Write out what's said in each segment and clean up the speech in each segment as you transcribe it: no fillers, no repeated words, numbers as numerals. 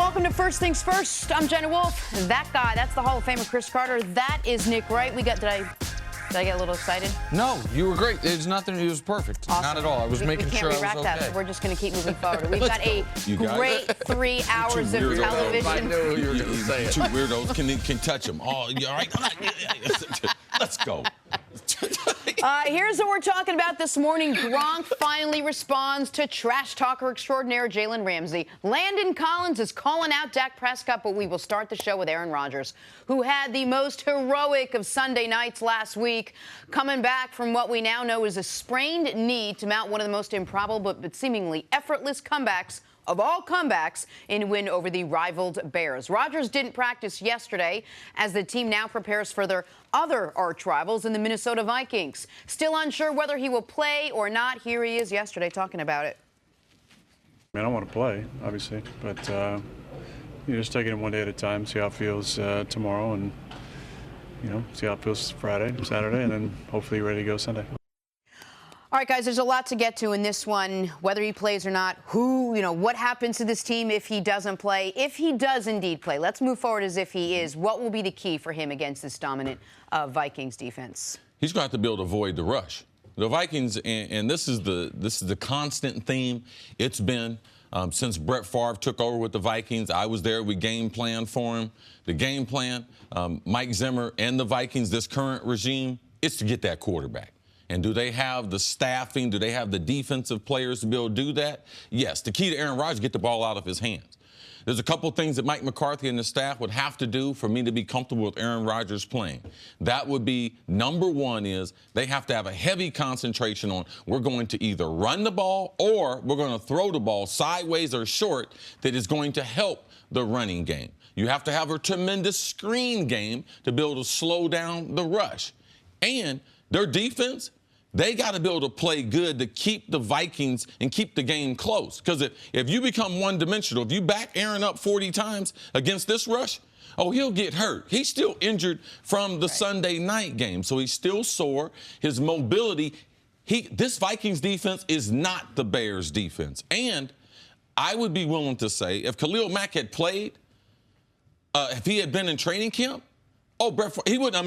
welcome to First Things First. I'm Jenna Wolfe. That guy, that's the Hall of Famer Cris Carter. That is Nick Wright. Did I get a little excited? No, you were great. There's nothing. It was perfect. Awesome. Not at all. I was making sure I was okay. That, so we're just going to keep moving forward. We've got a great 3 hours of television. I knew you were going to say it. Two weirdos can touch them. Oh, you all right? Let's go. Here's what we're talking about this morning. Gronk finally responds to trash talker extraordinaire Jalen Ramsey. Landon Collins is calling out Dak Prescott, but we will start the show with Aaron Rodgers, who had the most heroic of Sunday nights last week, coming back from what we now know is a sprained knee to mount one of the most improbable but seemingly effortless comebacks of all comebacks in win over the rivaled Bears. Rodgers didn't practice yesterday as the team now prepares for their other arch rivals in the Minnesota Vikings. Still unsure whether he will play or not. Here he is yesterday talking about it. I mean, I want to play, obviously, but you're just taking it one day at a time, see how it feels tomorrow, and see how it feels Friday, Saturday, and then hopefully you're ready to go Sunday. All right, guys, there's a lot to get to in this one, whether he plays or not, what happens to this team if he doesn't play. If he does indeed play, let's move forward as if he is. What will be the key for him against this dominant Vikings defense? He's going to have to be able to avoid the rush. The Vikings, and this is the constant theme. It's been since Brett Favre took over with the Vikings. I was there. We game planned for him. The game plan, Mike Zimmer and the Vikings, this current regime, is to get that quarterback. And do they have the staffing? Do they have the defensive players to be able to do that? Yes. The key to Aaron Rodgers is get the ball out of his hands. There's a couple of things that Mike McCarthy and the staff would have to do for me to be comfortable with Aaron Rodgers playing. That would be, number one is they have to have a heavy concentration on we're going to either run the ball or we're going to throw the ball sideways or short that is going to help the running game. You have to have a tremendous screen game to be able to slow down the rush. And their defense, they got to be able to play good to keep the Vikings and keep the game close. Because if you become one-dimensional, if you back Aaron up 40 times against this rush, he'll get hurt. He's still injured from the Sunday night game, so he's still sore. His mobility, this Vikings defense is not the Bears defense. And I would be willing to say if Khalil Mack had played, if he had been in training camp, Aaron, he wouldn't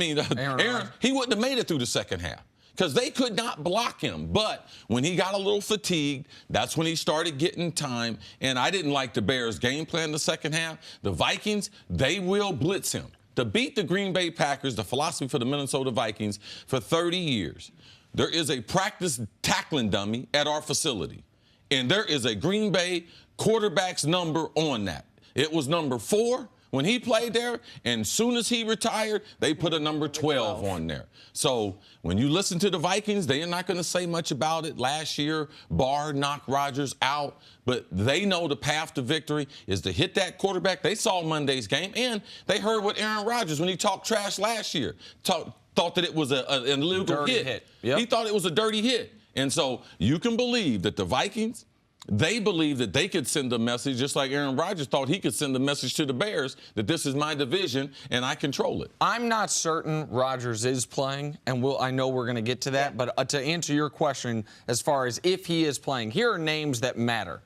have made it through the second half. Because they could not block him. But when he got a little fatigued, that's when he started getting time. And I didn't like the Bears' game plan in the second half. The Vikings, they will blitz him. To beat the Green Bay Packers, the philosophy for the Minnesota Vikings, for 30 years, there is a practice tackling dummy at our facility. And there is a Green Bay quarterback's number on that. It was number 4. When he played there, and as soon as he retired, they put a number 12 on there. So when you listen to the Vikings, they are not going to say much about it. Last year, Barr knocked Rodgers out, but they know the path to victory is to hit that quarterback. They saw Monday's game, and they heard what Aaron Rodgers, when he talked trash last year, thought that it was an illegal hit. Yep. He thought it was a dirty hit. And so you can believe that the Vikings, they believe that they could send a message, just like Aaron Rodgers thought he could send a message to the Bears, that this is my division and I control it. I'm not certain Rodgers is playing, and I know we're going to get to that. But to answer your question, as far as if he is playing, here are names that matter.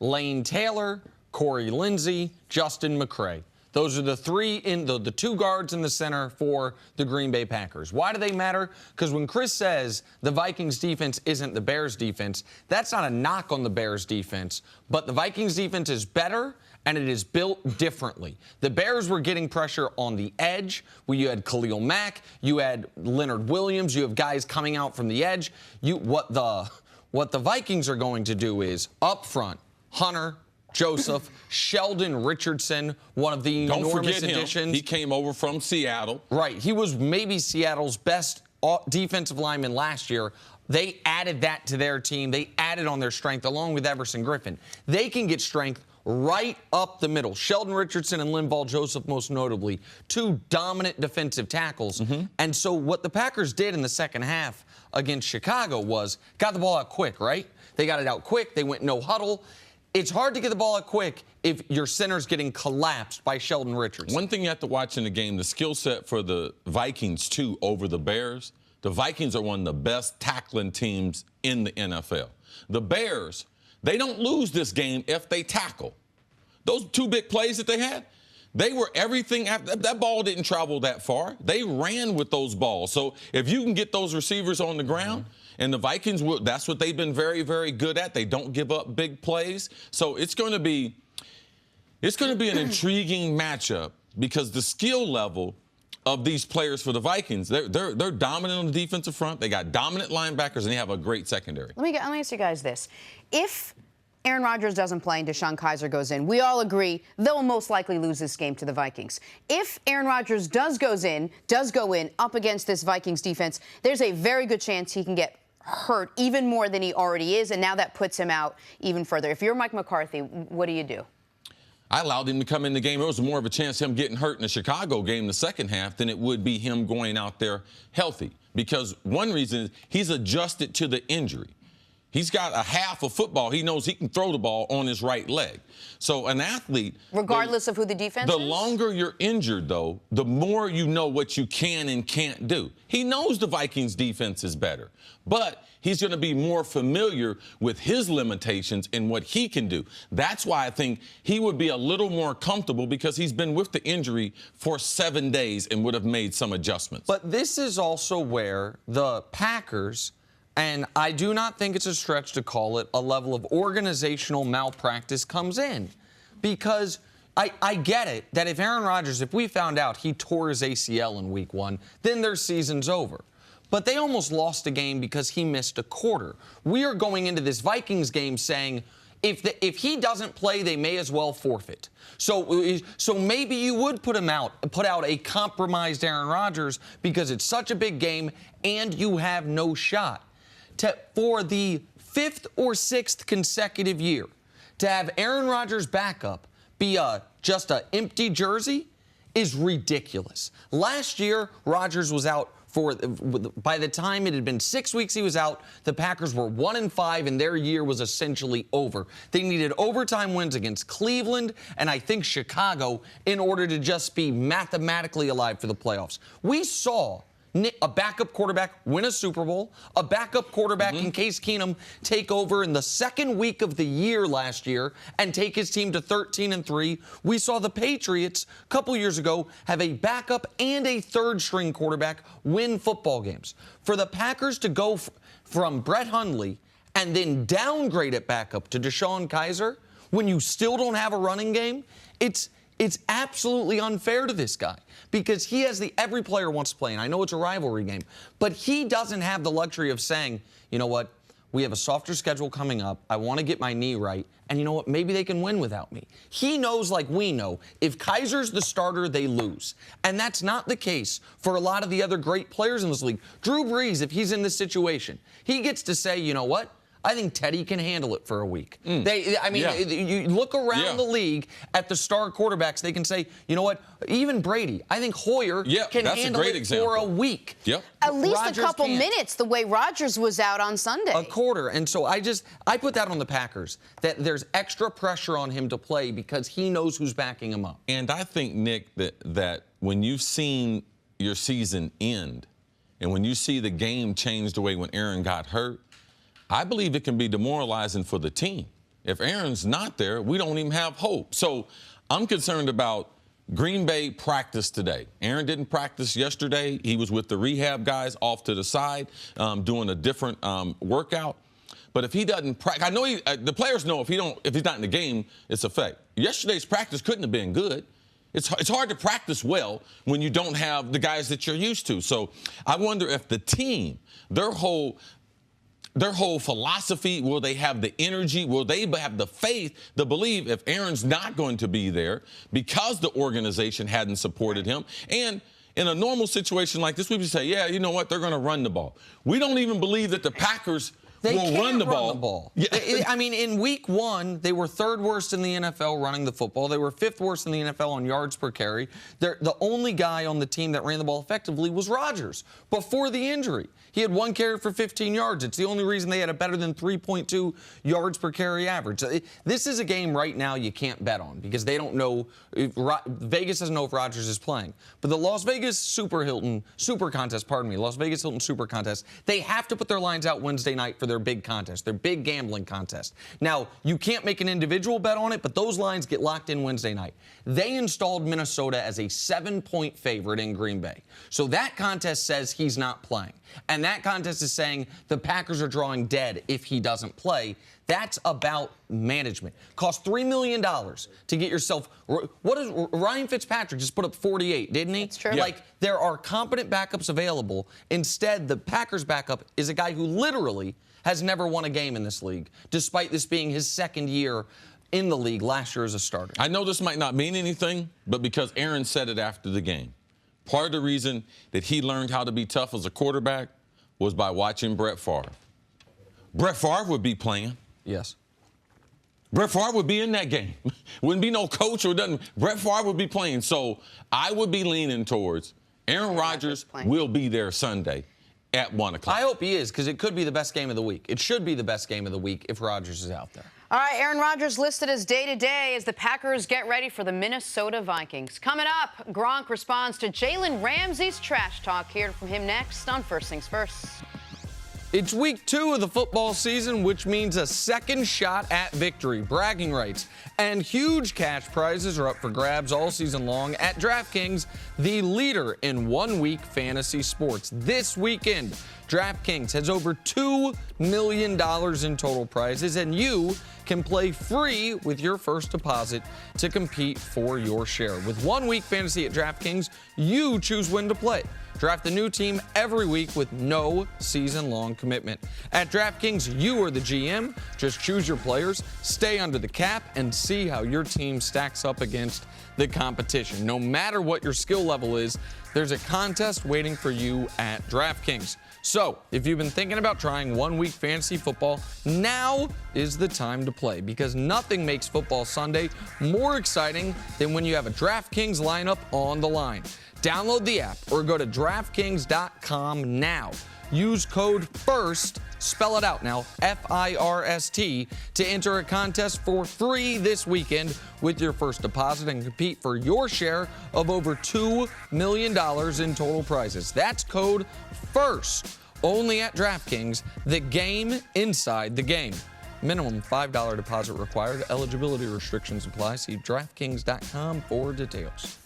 Lane Taylor, Corey Lindsey, Justin McCray. Those are the three the two guards in the center for the Green Bay Packers. Why do they matter? Because when Cris says the Vikings defense isn't the Bears defense, that's not a knock on the Bears defense, but the Vikings defense is better and it is built differently. The Bears were getting pressure on the edge where you had Khalil Mack, you had Leonard Williams, you have guys coming out from the edge. What the Vikings are going to do is up front, Hunter, Joseph, Sheldon Richardson, one of the enormous additions. He came over from Seattle. Right. He was maybe Seattle's best defensive lineman last year. They added that to their team. They added on their strength along with Everson Griffin. They can get strength right up the middle. Sheldon Richardson and Linval Joseph, most notably, two dominant defensive tackles. And so what the Packers did in the second half against Chicago was got the ball out quick, right? They got it out quick. They went no huddle. It's hard to get the ball out quick if your center's getting collapsed by Sheldon Richardson. One thing you have to watch in the game, the skill set for the Vikings, too, over the Bears. The Vikings are one of the best tackling teams in the NFL. The Bears, they don't lose this game if they tackle. those 2 big plays that they had, they were everything after that ball didn't travel that far. They ran with those balls. So if you can get those receivers on the ground, and the Vikings will, that's what they've been very, very good at. They don't give up big plays. So it's going to be an intriguing matchup because the skill level of these players for the Vikings, they're dominant on the defensive front. They got dominant linebackers, and they have a great secondary. Let me ask you guys this. If Aaron Rodgers doesn't play and Deshaun Kaiser goes in, we all agree they'll most likely lose this game to the Vikings. If Aaron Rodgers does go in up against this Vikings defense, there's a very good chance he can get hurt even more than he already is, and now that puts him out even further. If you're Mike McCarthy, what do you do? I allowed him to come in the game. There was more of a chance of him getting hurt in the Chicago game the second half than it would be him going out there healthy. Because one reason is he's adjusted to the injury. He's got a half of football. He knows he can throw the ball on his right leg. So an athlete, regardless of who the defense is? The longer you're injured, though, the more you know what you can and can't do. He knows the Vikings defense is better, but he's going to be more familiar with his limitations and what he can do. That's why I think he would be a little more comfortable because he's been with the injury for 7 days and would have made some adjustments. But this is also where the Packers, and I do not think it's a stretch to call it a level of organizational malpractice, comes in. Because I get it that if Aaron Rodgers, if we found out he tore his ACL in week 1, then their season's over. But they almost lost a game because he missed a quarter. We are going into this Vikings game saying if he doesn't play, they may as well forfeit. So maybe you would put out a compromised Aaron Rodgers because it's such a big game and you have no shot. For the 5th or 6th consecutive year, to have Aaron Rodgers' backup be just an empty jersey is ridiculous. Last year, Rodgers was out by the time it had been 6 weeks he was out, the Packers were 1-5 and their year was essentially over. They needed overtime wins against Cleveland and I think Chicago in order to just be mathematically alive for the playoffs. We saw a backup quarterback win a Super Bowl, a backup quarterback in Case Keenum take over in the 2nd week of the year last year and take his team to 13-3. We saw the Patriots a couple years ago have a backup and a 3rd-string quarterback win football games. For the Packers to go from Brett Hundley and then downgrade it back up to Deshaun Kaiser when you still don't have a running game, it's absolutely unfair to this guy because he has every player wants to play, and I know it's a rivalry game, but he doesn't have the luxury of saying, you know what, we have a softer schedule coming up. I want to get my knee right, and you know what, maybe they can win without me. He knows, like we know, if Kaiser's the starter, they lose. And that's not the case for a lot of the other great players in this league. Drew Brees, if he's in this situation, he gets to say, you know what, I think Teddy can handle it for a week. You look around the league at the star quarterbacks, they can say, you know what, even Brady, I think Hoyer can handle it for a week. Yep. At least Rodgers a couple can't. Minutes, the way Rodgers was out on Sunday. A quarter. And so I put that on the Packers, that there's extra pressure on him to play because he knows who's backing him up. And I think, Nick, that when you've seen your season end and when you see the game change the way when Aaron got hurt, I believe it can be demoralizing for the team. If Aaron's not there, we don't even have hope. So I'm concerned about Green Bay practice today. Aaron didn't practice yesterday. He was with the rehab guys off to the side doing a different workout. But if he doesn't practice, I know the players know if he's not in the game, it's a fact. Yesterday's practice couldn't have been good. It's hard to practice well when you don't have the guys that you're used to. So I wonder if the team, their whole philosophy, will they have the energy, will they have the faith to believe if Aaron's not going to be there because the organization hadn't supported him? And in a normal situation like this, we would say, yeah, you know what, they're going to run the ball. We don't even believe that the Packers will run the ball. Yeah. I mean, in week 1, they were 3rd worst in the NFL running the football. They were 5th worst in the NFL on yards per carry. The only guy on the team that ran the ball effectively was Rodgers before the injury. He had 1 carry for 15 yards. It's the only reason they had a better than 3.2 yards per carry average. This is a game right now you can't bet on because they don't know. Vegas doesn't know if Rodgers is playing. But the Las Vegas Super Contest, Las Vegas Hilton Super Contest, they have to put their lines out Wednesday night for their big contest, their big gambling contest. Now, you can't make an individual bet on it, but those lines get locked in Wednesday night. They installed Minnesota as a 7-point favorite in Green Bay. So that contest says he's not playing. And that contest is saying the Packers are drawing dead if he doesn't play. That's about management. Cost $3 million to get yourself. What is Ryan Fitzpatrick just put up 48, didn't he? That's true. Yeah. Like, there are competent backups available. Instead, the Packers backup is a guy who literally has never won a game in this league, despite this being his second year in the league last year as a starter. I know this might not mean anything, but because Aaron said it after the game. Part of the reason that he learned how to be tough as a quarterback was by watching Brett Favre. Brett Favre would be playing. Yes. Brett Favre would be in that game. Wouldn't be no coach or nothing. Brett Favre would be playing. So I would be leaning towards Aaron Rodgers will be there Sunday at 1 o'clock. I hope he is, because it could be the best game of the week. It should be the best game of the week if Rodgers is out there. All right, Aaron Rodgers listed as day-to-day as the Packers get ready for the Minnesota Vikings. Coming up, Gronk responds to Jalen Ramsey's trash talk. Hear from him next on First Things First. It's week 2 of the football season, which means a second shot at victory, bragging rights, and huge cash prizes are up for grabs all season long at DraftKings, the leader in one-week fantasy sports. This weekend, DraftKings has over $2 million in total prizes, and you can play free with your first deposit to compete for your share. With 1 week fantasy at DraftKings, you choose when to play. Draft a new team every week with no season-long commitment. At DraftKings, you are the GM. Just choose your players, stay under the cap, and see how your team stacks up against the competition. No matter what your skill level is, there's a contest waiting for you at DraftKings. So, if you've been thinking about trying 1 week fantasy football, now is the time to play, because nothing makes football Sunday more exciting than when you have a DraftKings lineup on the line. Download the app or go to DraftKings.com now. Use code FIRST, spell it out now, F-I-R-S-T, to enter a contest for free this weekend with your first deposit and compete for your share of over $2 million in total prizes. That's code FIRST, only at DraftKings, the game inside the game. Minimum $5 deposit required. Eligibility restrictions apply. See DraftKings.com for details.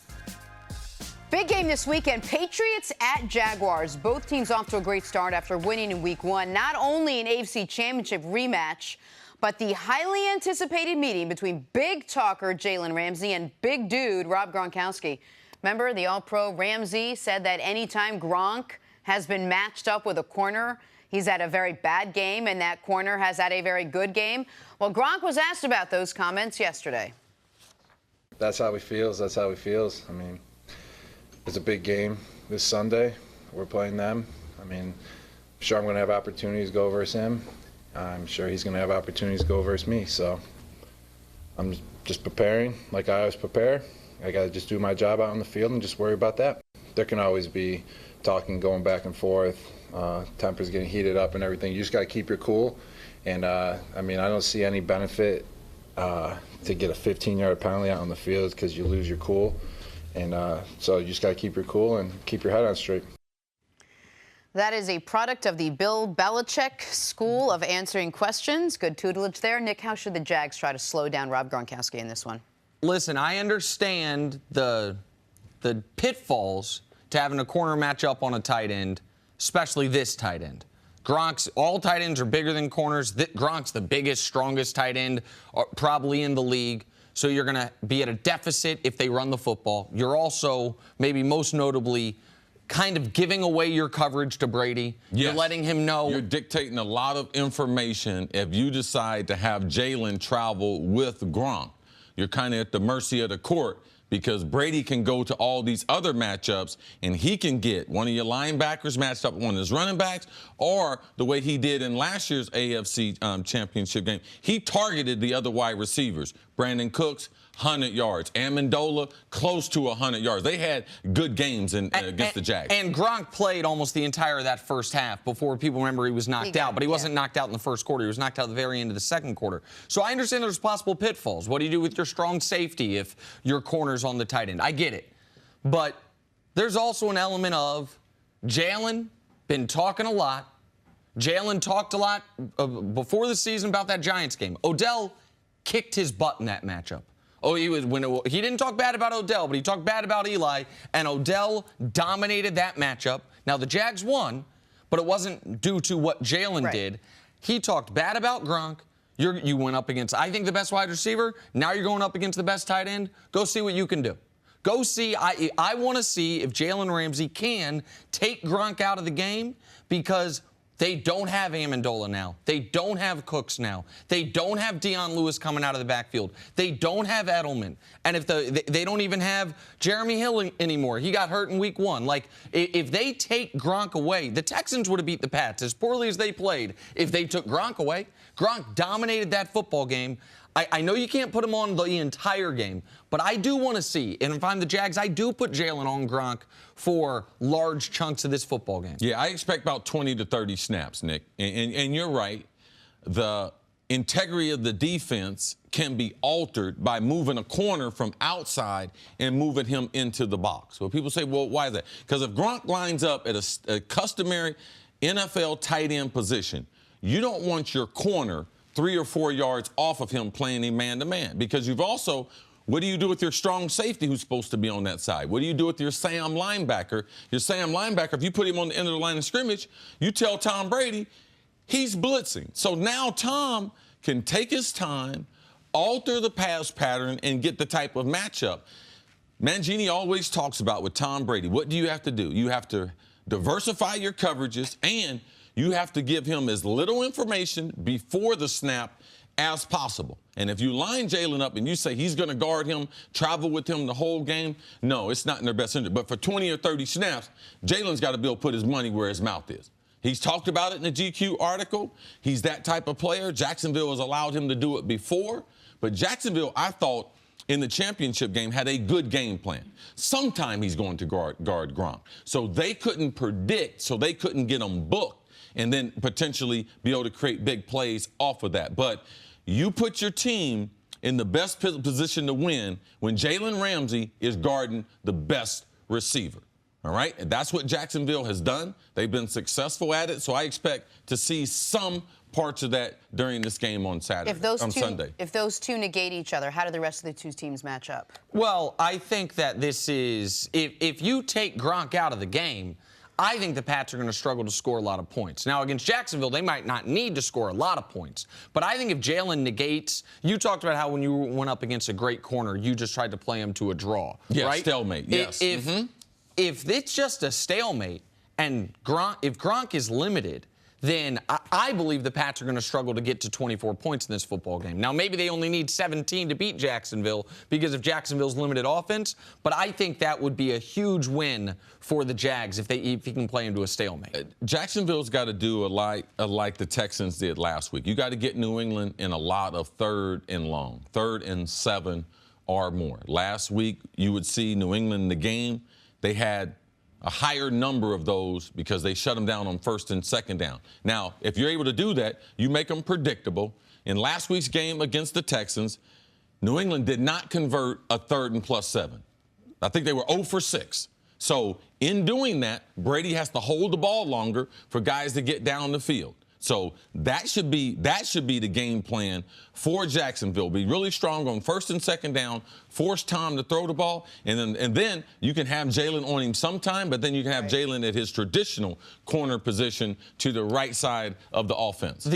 Big game this weekend. Patriots at Jaguars. Both teams off to a great start after winning in week 1. Not only an AFC Championship rematch, but the highly anticipated meeting between big talker Jalen Ramsey and big dude Rob Gronkowski. Remember, the All-Pro Ramsey said that anytime Gronk has been matched up with a corner, he's had a very bad game, and that corner has had a very good game. Well, Gronk was asked about those comments yesterday. That's how he feels. That's how he feels. I mean, it's a big game this Sunday. We're playing them. I mean, I'm sure I'm going to have opportunities to go versus him. I'm sure he's going to have opportunities to go versus me. So I'm just preparing like I always prepare. I got to just do my job out on the field and just worry about that. There can always be talking, going back and forth, tempers getting heated up and everything. You just got to keep your cool. And, I mean, I don't see any benefit to get a 15-yard penalty out on the field because you lose your cool. And so you just got to keep your cool and keep your head on straight. That is a product of the Bill Belichick School of Answering Questions. Good tutelage there. Nick, how should the Jags try to slow down Rob Gronkowski in this one? Listen, I understand the pitfalls to having a corner matchup on a tight end, especially this tight end. All tight ends are bigger than corners. Gronk's the biggest, strongest tight end probably in the league. So you're going to be at a deficit if they run the football. You're also, maybe most notably, kind of giving away your coverage to Brady. Yes. You're letting him know. You're dictating a lot of information if you decide to have Jalen travel with Gronk. You're kind of at the mercy of the court because Brady can go to all these other matchups and he can get one of your linebackers matched up with one of his running backs, or the way he did in last year's AFC championship game. He targeted the other wide receivers. Brandon Cooks, 100 yards. Amendola, close to 100 yards. They had good games against the Jags. And Gronk played almost the entire of that first half before people remember he was knocked out. But he wasn't knocked out in the first quarter. He was knocked out at the very end of the second quarter. So I understand there's possible pitfalls. What do you do with your strong safety if your corner's on the tight end? I get it. But there's also an element of Jalen been talking a lot. Jalen talked a lot before the season about that Giants game. Odell kicked his butt in that matchup. Oh, he didn't talk bad about Odell, but he talked bad about Eli, and Odell dominated that matchup. Now, the Jags won, but it wasn't due to what Jalen did. He talked bad about Gronk. You went up against, I think, the best wide receiver. Now you're going up against the best tight end. Go see what you can do. Go see. I want to see if Jalen Ramsey can take Gronk out of the game, because they don't have Amendola now. They don't have Cooks now. They don't have Dion Lewis coming out of the backfield. They don't have Edelman. And if they don't even have Jeremy Hill anymore. He got hurt in week 1. Like, if they take Gronk away, the Texans would have beat the Pats as poorly as they played if they took Gronk away. Gronk dominated that football game. I know you can't put him on the entire game, but I do want to see, and if I'm the Jags, I do put Jalen on Gronk for large chunks of this football game. Yeah, I expect about 20 to 30 snaps, Nick. And you're right. The integrity of the defense can be altered by moving a corner from outside and moving him into the box. Well, people say, well, why is that? Because if Gronk lines up at a customary NFL tight end position, you don't want your corner 3 or 4 yards off of him playing a man-to-man, because you've also, what do you do with your strong safety who's supposed to be on that side? What do you do with your Sam linebacker? Your Sam linebacker, if you put him on the end of the line of scrimmage, you tell Tom Brady he's blitzing. So now Tom can take his time, alter the pass pattern, and get the type of matchup. Mangini always talks about with Tom Brady, what do you have to do? You have to diversify your coverages, and you have to give him as little information before the snap as possible. And if you line Jalen up and you say he's going to guard him, travel with him the whole game, no, it's not in their best interest. But for 20 or 30 snaps, Jalen's got to be able to put his money where his mouth is. He's talked about it in the GQ article. He's that type of player. Jacksonville has allowed him to do it before. But Jacksonville, I thought, in the championship game, had a good game plan. Sometime he's going to guard Gronk. So they couldn't predict, so they couldn't get him booked and then potentially be able to create big plays off of that. But you put your team in the best position to win when Jalen Ramsey is guarding the best receiver. All right? And that's what Jacksonville has done. They've been successful at it. So I expect to see some parts of that during this game on Sunday. If those two negate each other, how do the rest of the two teams match up? Well, I think that this is, if you take Gronk out of the game, I think the Pats are going to struggle to score a lot of points. Now, against Jacksonville, they might not need to score a lot of points. But I think if Jalen negates, you talked about how when you went up against a great corner, you just tried to play him to a draw. Yeah, right? Stalemate, yes. If it's just a stalemate and if Gronk is limited, then I believe the Pats are going to struggle to get to 24 points in this football game. Now, maybe they only need 17 to beat Jacksonville because of Jacksonville's limited offense, but I think that would be a huge win for the Jags if he can play into a stalemate. Jacksonville's got to do like the Texans did last week. You got to get New England in a lot of 3rd and long, 3rd and 7 or more. Last week, you would see New England in the game. They had a higher number of those because they shut them down on 1st and 2nd down. Now, if you're able to do that, you make them predictable. In last week's game against the Texans, New England did not convert a 3rd and +7. I think they were 0 for 6. So in doing that, Brady has to hold the ball longer for guys to get down the field. So that should be the game plan for Jacksonville. Be really strong on 1st and 2nd down, force Tom to throw the ball, and then you can have Jalen on him sometime, but then you can have Jalen at his traditional corner position to the right side of the offense.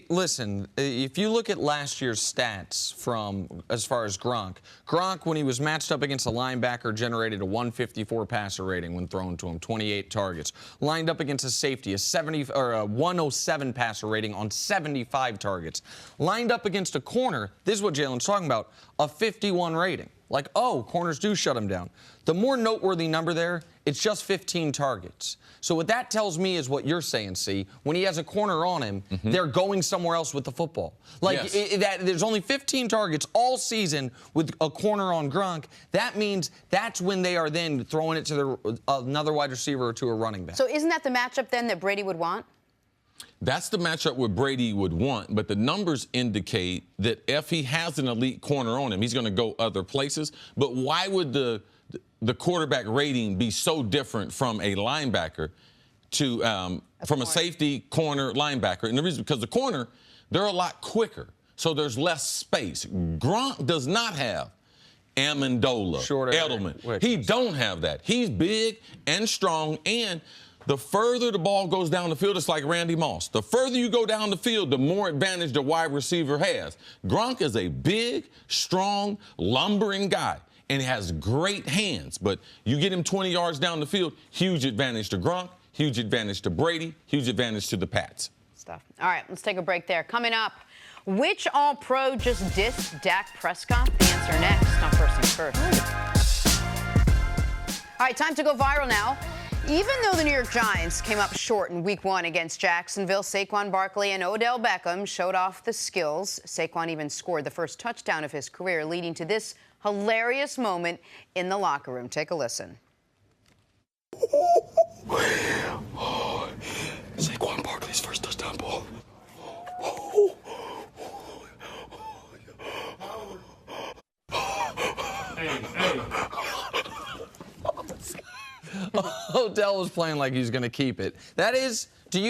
Listen, if you look at last year's stats from as far as Gronk, when he was matched up against a linebacker, generated a 154 passer rating when thrown to him, 28 targets. Lined up against a safety, a 107 passer rating on 75 targets. Lined up against a corner, this is what Jalen's talking about, a 51 rating. Like, oh, corners do shut him down. The more noteworthy number there, it's just 15 targets. So what that tells me is what you're saying, C. When he has a corner on him, they're going somewhere else with the football. Like, there's only 15 targets all season with a corner on Gronk. That means that's when they are then throwing it to another wide receiver or to a running back. So isn't that the matchup then that Brady would want? That's the matchup where Brady would want, but the numbers indicate that if he has an elite corner on him, he's going to go other places. But why would the quarterback rating be so different from a linebacker? to from a safety, corner, linebacker. And the reason, because the corner, they're a lot quicker, so there's less space. Gronk does not have Amendola, Edelman. He don't have that. He's big and strong, and the further the ball goes down the field, it's like Randy Moss. The further you go down the field, the more advantage the wide receiver has. Gronk is a big, strong, lumbering guy, and he has great hands. But you get him 20 yards down the field, huge advantage to Gronk, huge advantage to Brady, huge advantage to the Pats. All right, let's take a break there. Coming up, which All-Pro just dissed Dak Prescott? The answer next on First Things First. All right, time to go viral now. Even though the New York Giants came up short in Week 1 against Jacksonville, Saquon Barkley and Odell Beckham showed off the skills. Saquon even scored the first touchdown of his career, leading to this hilarious moment in the locker room. Take a listen. Saquon Barkley's first touchdown ball. Odell was playing like he's going to keep it. That is, did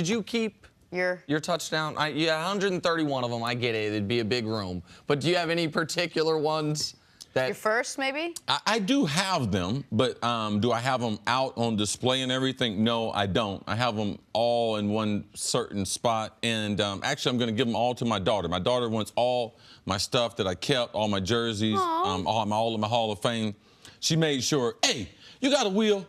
you keep your touchdown? Yeah, 131 of them, I get it. It'd be a big room. But do you have any particular ones that... Your first, maybe? I do have them, but do I have them out on display and everything? No, I don't. I have them all in one certain spot. And actually, I'm going to give them all to my daughter. My daughter wants all my stuff that I kept, all my jerseys, all of my Hall of Fame. She made sure, hey, you got a wheel?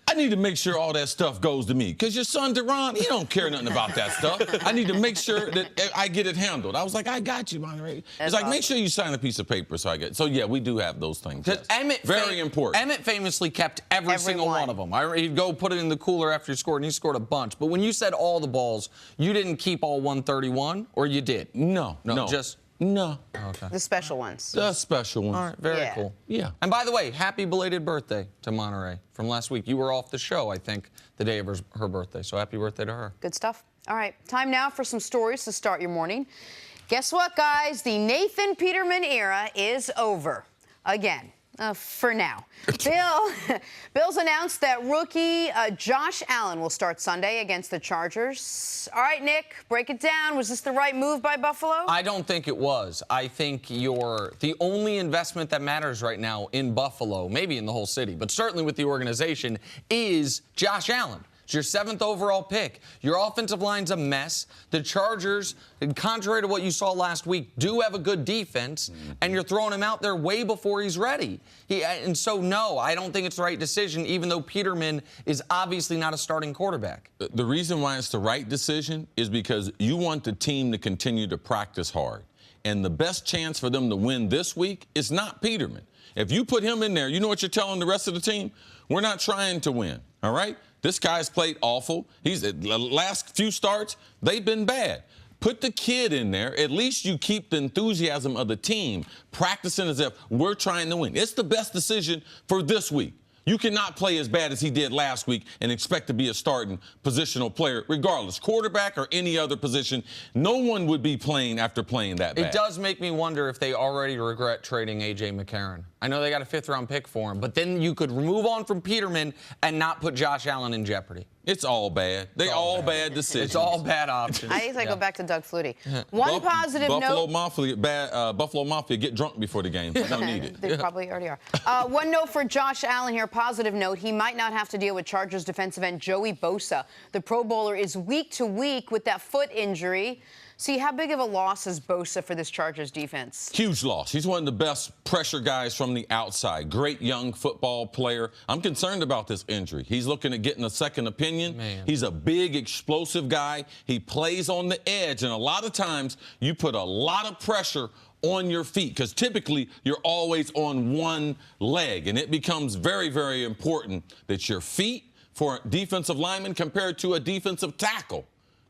I need to make sure all that stuff goes to me. Because your son, Deron, he don't care nothing about that stuff. I need to make sure that I get it handled. I was like, I got you, Monterey. It's like, make sure you sign a piece of paper so I get it. So, yeah, we do have those things. Yes. Very important. Emmett famously kept every single one of them. He'd go put it in the cooler after he scored, and he scored a bunch. But when you said all the balls, you didn't keep all 131, or you did? No. No. Okay. The special ones. The special ones. All right, very cool. Yeah. And by the way, happy belated birthday to Monterey from last week. You were off the show, I think, the day of her birthday. So happy birthday to her. Good stuff. All right, time now for some stories to start your morning. Guess what, guys? The Nathan Peterman era is over. Again. For now. Bills announced that rookie Josh Allen will start Sunday against the Chargers. All right, Nick, break it down. Was this the right move by Buffalo? I don't think it was. I think the only investment that matters right now in Buffalo, maybe in the whole city, but certainly with the organization, is Josh Allen. It's your 7th overall pick. Your offensive line's a mess. The Chargers, contrary to what you saw last week, do have a good defense, and you're throwing him out there way before he's ready. And so, no, I don't think it's the right decision, even though Peterman is obviously not a starting quarterback. The reason why it's the right decision is because you want the team to continue to practice hard. And the best chance for them to win this week is not Peterman. If you put him in there, you know what you're telling the rest of the team? We're not trying to win, all right? This guy's played awful. The last few starts, they've been bad. Put the kid in there. At least you keep the enthusiasm of the team practicing as if we're trying to win. It's the best decision for this week. You cannot play as bad as he did last week and expect to be a starting positional player, regardless, quarterback or any other position. No one would be playing after playing that bad. It does make me wonder if they already regret trading A.J. McCarron. I know they got a 5th-round pick for him, but then you could move on from Peterman and not put Josh Allen in jeopardy. It's all bad. They're all bad decisions. It's all bad options. I think I go back to Doug Flutie. One positive note. Buffalo Mafia, get drunk before the game. They don't need it. They probably already are. One note for Josh Allen here, positive note. He might not have to deal with Chargers defensive end Joey Bosa. The Pro Bowler is week to week with that foot injury. See, how big of a loss is Bosa for this Chargers defense? Huge loss. He's one of the best pressure guys from the outside. Great young football player. I'm concerned about this injury. He's looking at getting a second opinion. Man. He's a big, explosive guy. He plays on the edge, and a lot of times you put a lot of pressure on your feet because typically you're always on one leg, and it becomes very, very important that your feet for a defensive lineman compared to a defensive tackle.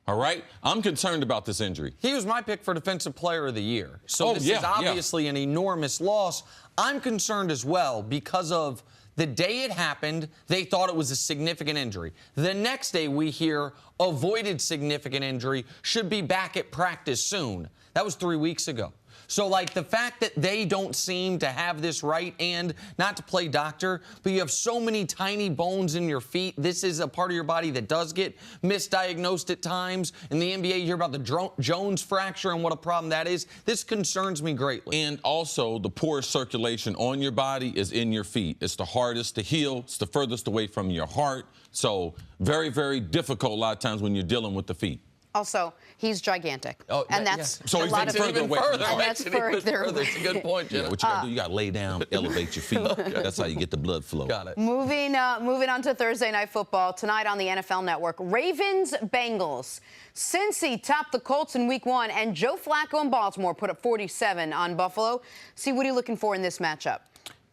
All right? I'm concerned about this injury. He was my pick for Defensive Player of the Year. So this is obviously an enormous loss. I'm concerned as well because of the day it happened, they thought it was a significant injury. The next day we hear avoided significant injury, should be back at practice soon. That was 3 weeks ago. So, like, the fact that they don't seem to have this right, and not to play doctor, but you have so many tiny bones in your feet. This is a part of your body that does get misdiagnosed at times. In the NBA, you hear about the Jones fracture and what a problem that is. This concerns me greatly. And also, the poorest circulation on your body is in your feet. It's the hardest to heal. It's the furthest away from your heart. So, very, very difficult a lot of times when you're dealing with the feet. Also, he's gigantic. Oh, and yeah, that's So a he's lot of further away from the heart. and that's further. It's a good point, Jenna. Yeah, what you got to do, you got to lay down, elevate your feet. That's how you get the blood flow. Got it. Moving on to Thursday Night Football tonight on the NFL Network. Ravens-Bengals. Cincy topped the Colts in Week 1, and Joe Flacco in Baltimore put up 47 on Buffalo. See, what are you looking for in this matchup?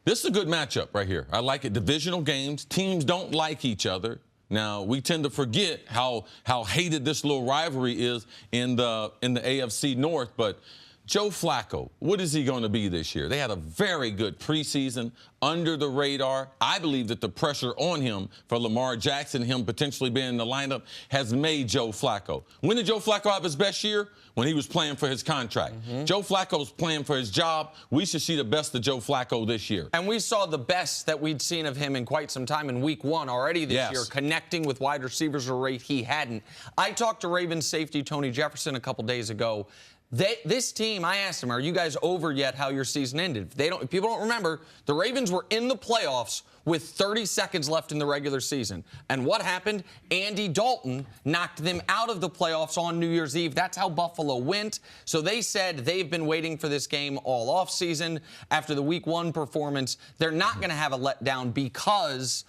This is a good matchup right here. I like it. Divisional games. Teams don't like each other. Now, we tend to forget how hated this little rivalry is in the AFC North, but Joe Flacco, what is he going to be this year? They had a very good preseason, under the radar. I believe that the pressure on him for Lamar Jackson, him potentially being in the lineup, has made Joe Flacco. When did Joe Flacco have his best year? When he was playing for his contract. Joe Flacco's playing for his job. We should see the best of Joe Flacco this year. And we saw the best that we'd seen of him in quite some time in Week 1 already this year, connecting with wide receivers at a rate he hadn't. I talked to Ravens safety Tony Jefferson a couple days ago. This team, I asked him, are you guys over yet how your season ended? If people don't remember, the Ravens were in the playoffs with 30 seconds left in the regular season. And what happened? Andy Dalton knocked them out of the playoffs on New Year's Eve. That's how Buffalo went. So they said they've been waiting for this game all offseason. After the Week 1 performance, they're not going to have a letdown because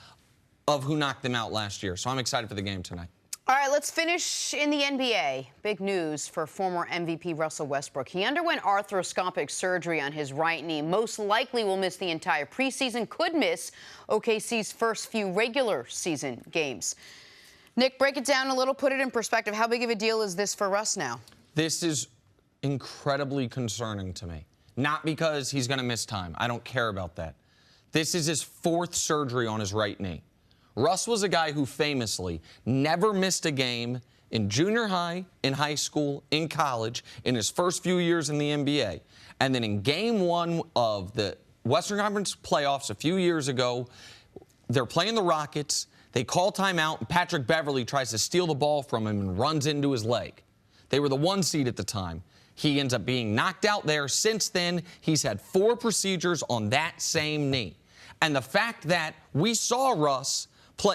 of who knocked them out last year. So I'm excited for the game tonight. All right, let's finish in the NBA. Big news for former MVP Russell Westbrook. He underwent arthroscopic surgery on his right knee. Most likely will miss the entire preseason, could miss OKC's first few regular season games. Nick, break it down a little, put it in perspective. How big of a deal is this for Russ now? This is incredibly concerning to me. Not because he's going to miss time. I don't care about that. This is his 4th surgery on his right knee. Russ was a guy who famously never missed a game in junior high, in high school, in college, in his first few years in the NBA. And then in Game 1 of the Western Conference playoffs a few years ago, they're playing the Rockets. They call timeout, and Patrick Beverley tries to steal the ball from him and runs into his leg. They were the 1 seed at the time. He ends up being knocked out there. Since then, he's had 4 procedures on that same knee. And the fact that we saw Russ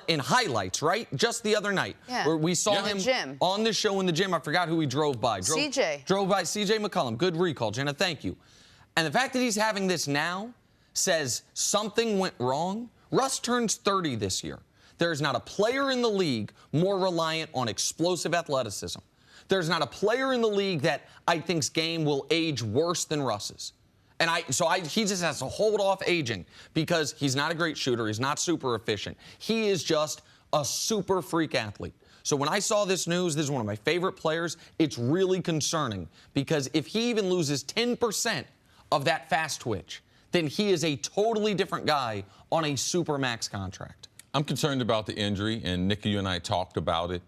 in highlights, right? Just the other night. Yeah. Where we saw him gym. on the show in the gym. I forgot who he drove by. CJ. Drove by CJ McCollum. Good recall, Jenna. Thank you. And the fact that he's having this now says something went wrong. Russ turns 30 this year. There is not a player in the league more reliant on explosive athleticism. There's not a player in the league that I think's game will age worse than Russ's. And he just has to hold off aging because he's not a great shooter. He's not super efficient. He is just a super freak athlete. So when I saw this news, this is one of my favorite players. It's really concerning because if he even loses 10% of that fast twitch, then he is a totally different guy on a super max contract. I'm concerned about the injury, and Nikki, you and I talked about it.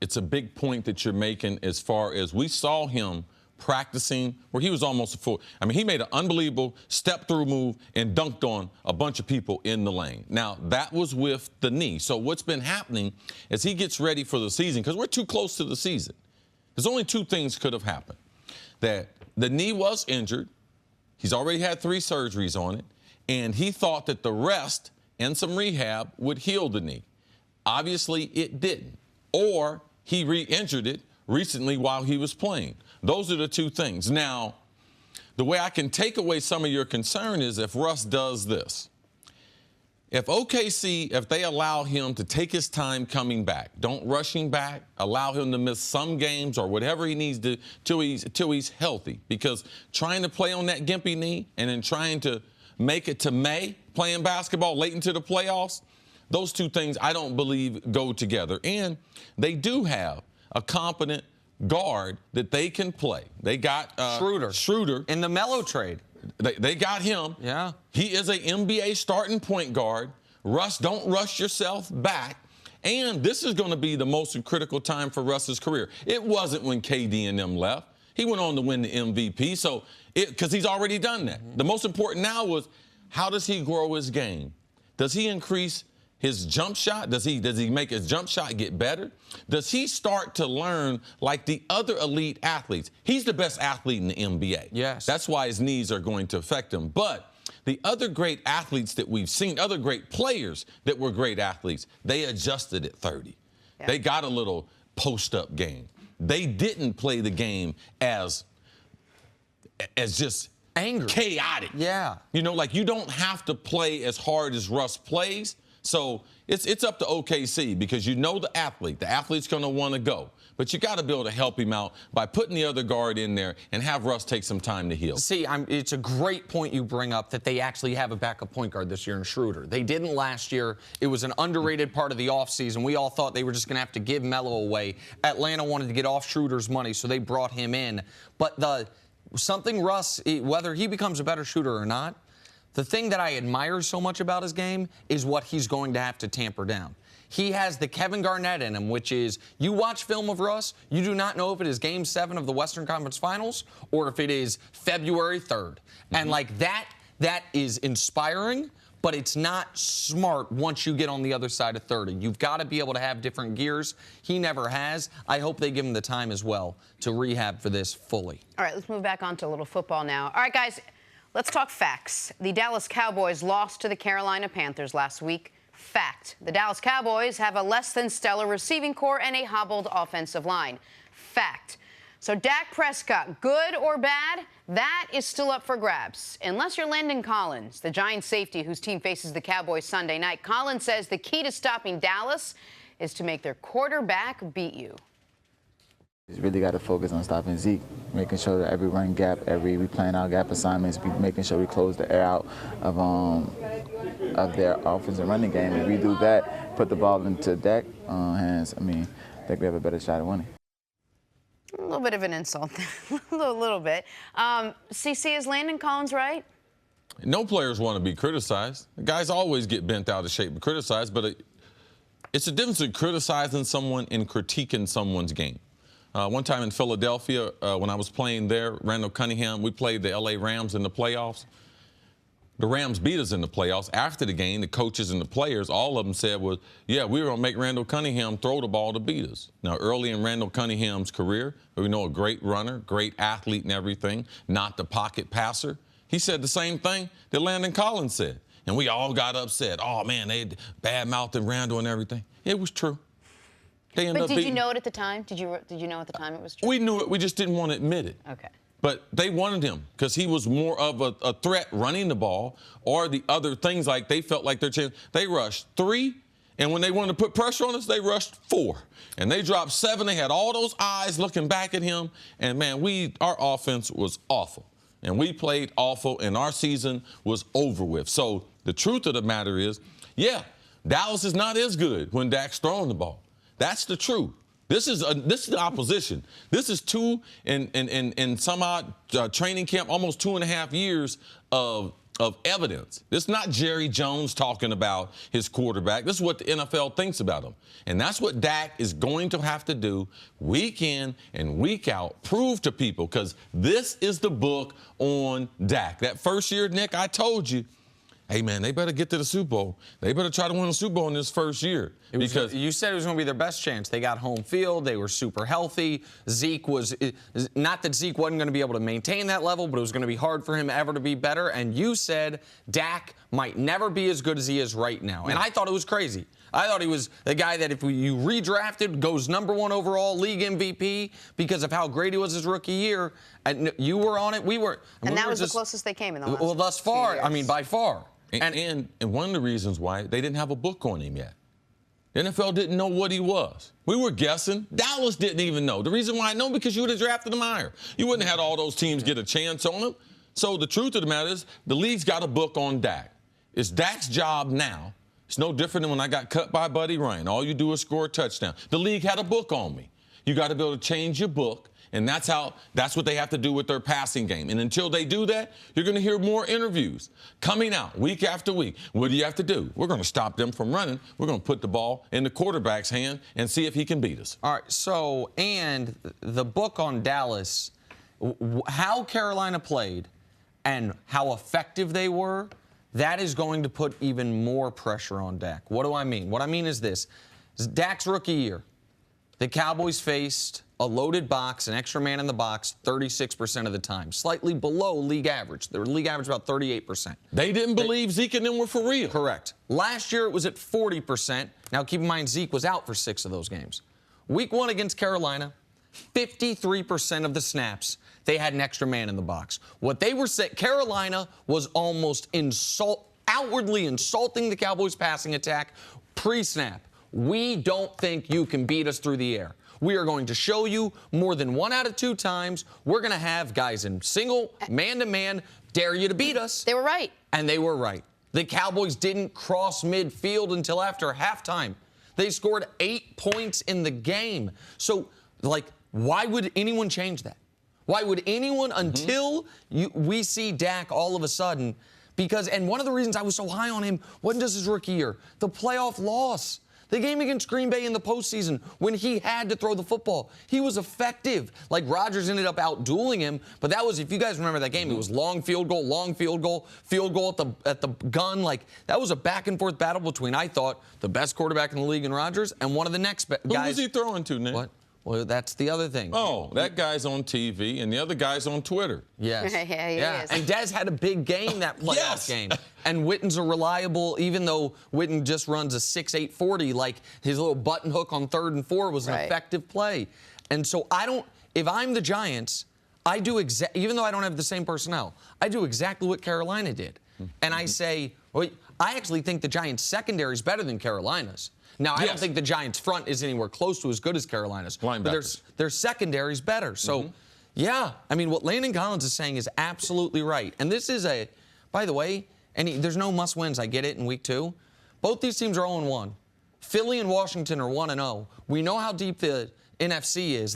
It's a big point that you're making as far as we saw him practicing where he was almost a full. I mean, he made an unbelievable step-through move and dunked on a bunch of people in the lane. Now, that was with the knee. So what's been happening as he gets ready for the season, because we're too close to the season, there's only 2 things could have happened. That the knee was injured. He's already had 3 surgeries on it, and he thought that the rest and some rehab would heal the knee. Obviously, it didn't. Or he re-injured it recently while he was playing. Those are the 2 things. Now, the way I can take away some of your concern is if Russ does this. If OKC, if they allow him to take his time coming back, don't rush him back, allow him to miss some games or whatever he needs to till he's healthy. Because trying to play on that gimpy knee and then trying to make it to May playing basketball late into the playoffs, those 2 things I don't believe go together. And they do have a competent guard that they can play. They got Schroeder in the Melo trade. They got him. Yeah. He is a NBA starting point guard. Russ, don't rush yourself back. And this is going to be the most critical time for Russ's career. It wasn't when KD and them left. He went on to win the MVP, so because he's already done that. The most important now was how does he grow his game? Does he increase his jump shot? Does he make his jump shot get better? Does he start to learn like the other elite athletes? He's the best athlete in the NBA. Yes. That's why his knees are going to affect him. But the other great athletes that we've seen, other great players that were great athletes, they adjusted at 30. Yeah. They got a little post-up game. They didn't play the game as just angry, chaotic. Yeah. You know, like you don't have to play as hard as Russ plays. So it's up to OKC because you know the athlete. The athlete's going to want to go. But you got to be able to help him out by putting the other guard in there and have Russ take some time to heal. See, it's a great point you bring up that they actually have a backup point guard this year in Schroeder. They didn't last year. It was an underrated part of the offseason. We all thought they were just going to have to give Melo away. Atlanta wanted to get off Schroeder's money, so they brought him in. But something Russ, whether he becomes a better shooter or not, the thing that I admire so much about his game is what he's going to have to tamper down. He has the Kevin Garnett in him, which is you watch film of Russ, you do not know if it is Game 7 of the Western Conference Finals or if it is February 3rd. And like that is inspiring, but it's not smart once you get on the other side of 30. You've got to be able to have different gears. He never has. I hope they give him the time as well to rehab for this fully. All right, let's move back on to a little football now. All right, guys, let's talk facts. The Dallas Cowboys lost to the Carolina Panthers last week. Fact, the Dallas Cowboys have a less than stellar receiving core and a hobbled offensive line. Fact. So Dak Prescott, good or bad, that is still up for grabs. Unless you're Landon Collins, the Giants safety whose team faces the Cowboys Sunday night. Collins says the key to stopping Dallas is to make their quarterback beat you. He's really got to focus on stopping Zeke, making sure that every run gap, we playing our gap assignments, making sure we close the air out of their offensive running game. If we do that, put the ball into Dak's hands, I think we have a better shot at winning. A little bit of an insult, a little bit. CC, is Landon Collins right? No players want to be criticized. The guys always get bent out of shape and criticized, but it's a difference in criticizing someone and critiquing someone's game. One time in Philadelphia, when I was playing there, Randall Cunningham, we played the L.A. Rams in the playoffs. The Rams beat us in the playoffs. After the game, the coaches and the players, all of them said was, yeah, we were going to make Randall Cunningham throw the ball to beat us. Now, early in Randall Cunningham's career, we know a great runner, great athlete and everything, not the pocket passer. He said the same thing that Landon Collins said. And we all got upset. Oh, man, they bad-mouthed Randall and everything. It was true. But did you know it at the time? Did you know at the time it was true? We knew it. We just didn't want to admit it. Okay. But they wanted him because he was more of a threat running the ball or the other things like they felt like their chance. They rushed 3, and when they wanted to put pressure on us, they rushed 4. And they dropped 7. They had all those eyes looking back at him. And, man, our offense was awful. And we played awful, and our season was over with. So the truth of the matter is, yeah, Dallas is not as good when Dak's throwing the ball. That's the truth. This is the opposition. This is in some odd training camp, almost 2.5 years of evidence. This is not Jerry Jones talking about his quarterback. This is what the NFL thinks about him. And that's what Dak is going to have to do week in and week out, prove to people, because this is the book on Dak. That first year, Nick, I told you, hey, man, they better get to the Super Bowl. They better try to win the Super Bowl in this first year. Because you said it was going to be their best chance. They got home field. They were super healthy. Zeke was – not that Zeke wasn't going to be able to maintain that level, but it was going to be hard for him ever to be better. And you said Dak might never be as good as he is right now. And I thought it was crazy. I thought he was the guy that if you redrafted, goes #1 overall, league MVP, because of how great he was his rookie year. And you were on it. We were. And that was the closest they came in the last Well, thus far, I mean, by far. And one of the reasons why they didn't have a book on him yet. The NFL didn't know what he was. We were guessing. Dallas didn't even know. The reason why I know, because you would have drafted him higher. You wouldn't have had all those teams get a chance on him. So the truth of the matter is the league's got a book on Dak. It's Dak's job now. It's no different than when I got cut by Buddy Ryan. All you do is score a touchdown. The league had a book on me. You got to be able to change your book. And that's what they have to do with their passing game. And until they do that, you're going to hear more interviews coming out week after week. What do you have to do? We're going to stop them from running. We're going to put the ball in the quarterback's hand and see if he can beat us. All right, so, and the book on Dallas, how Carolina played and how effective they were, that is going to put even more pressure on Dak. What do I mean? What I mean is this. Dak's rookie year, the Cowboys faced a loaded box, an extra man in the box, 36% of the time, slightly below league average. Their league average about 38%. They didn't believe Zeke and them were for real. Correct. Last year it was at 40%. Now keep in mind Zeke was out for 6 of those games. Week 1 against Carolina, 53% of the snaps, they had an extra man in the box. What they were saying, Carolina was almost outwardly insulting the Cowboys' passing attack pre-snap. We don't think you can beat us through the air. We are going to show you more than 1 out of 2 times. We're going to have guys in single, man-to-man, dare you to beat us. They were right. And they were right. The Cowboys didn't cross midfield until after halftime. They scored 8 points in the game. So, why would anyone change that? Why would anyone until we see Dak all of a sudden? And one of the reasons I was so high on him wasn't just his rookie year, the playoff loss. The game against Green Bay in the postseason when he had to throw the football. He was effective. Rodgers ended up out-dueling him, but that was, if you guys remember that game, it was long field goal at the gun. That was a back-and-forth battle between, I thought, the best quarterback in the league in Rodgers and one of the next guys. Who was he throwing to, Nick? What? Well, that's the other thing. Oh, that guy's on TV and the other guy's on Twitter. Yes. Yeah. And Dez had a big game that playoff game. And Witten's a reliable, even though Witten just runs a 6.8 40, his little button hook on 3rd and 4 was an effective play. And so if I'm the Giants, I do even though I don't have the same personnel, I do exactly what Carolina did. And I say, well, I actually think the Giants' secondary is better than Carolina's. Now, I don't think the Giants' front is anywhere close to as good as Carolina's. But their secondary's better. So, what Landon Collins is saying is absolutely right. And this is by the way, there's no must-wins. I get it in week 2. Both these teams are 0-1. Philly and Washington are 1-0. We know how deep the NFC is.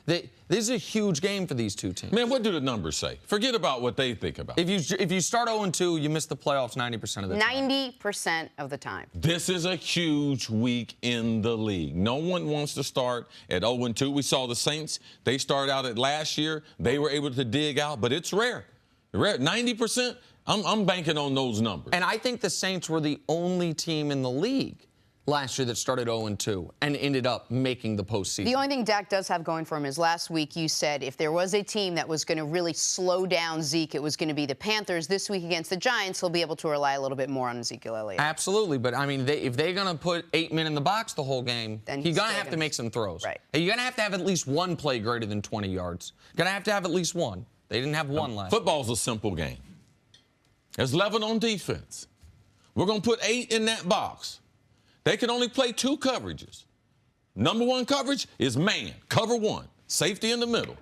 This is a huge game for these 2 teams. Man, what do the numbers say? Forget about what they think about. If you start 0-2, you miss the playoffs 90% of the time. 90% of the time. This is a huge week in the league. No one wants to start at 0-2. We saw the Saints. They started out at last year. They were able to dig out, but it's rare. 90%, I'm banking on those numbers. And I think the Saints were the only team in the league last year that started 0-2 and ended up making the postseason. The only thing Dak does have going for him is last week you said if there was a team that was going to really slow down Zeke, it was going to be the Panthers. This week against the Giants, he'll be able to rely a little bit more on Ezekiel Elliott. Absolutely, but if they're going to put 8 men in the box the whole game, then he's going to have to make some throws. Right. You're going to have at least one play greater than 20 yards. Going to have at least one. They didn't have one last. Football's a simple game. There's 11 on defense. We're going to put 8 in that box. They can only play 2 coverages. Number 1 coverage is man, cover 1, safety in the middle.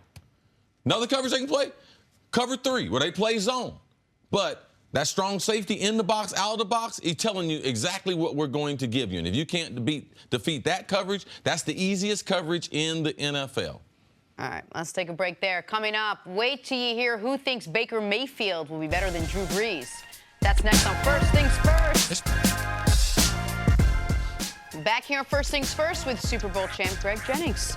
Another coverage they can play, cover 3, where they play zone. But that strong safety in the box, out of the box, he's telling you exactly what we're going to give you. And if you can't defeat that coverage, that's the easiest coverage in the NFL. All right, let's take a break there. Coming up, wait till you hear who thinks Baker Mayfield will be better than Drew Brees. That's next on First Things First. Back here on First Things First with Super Bowl champ Greg Jennings.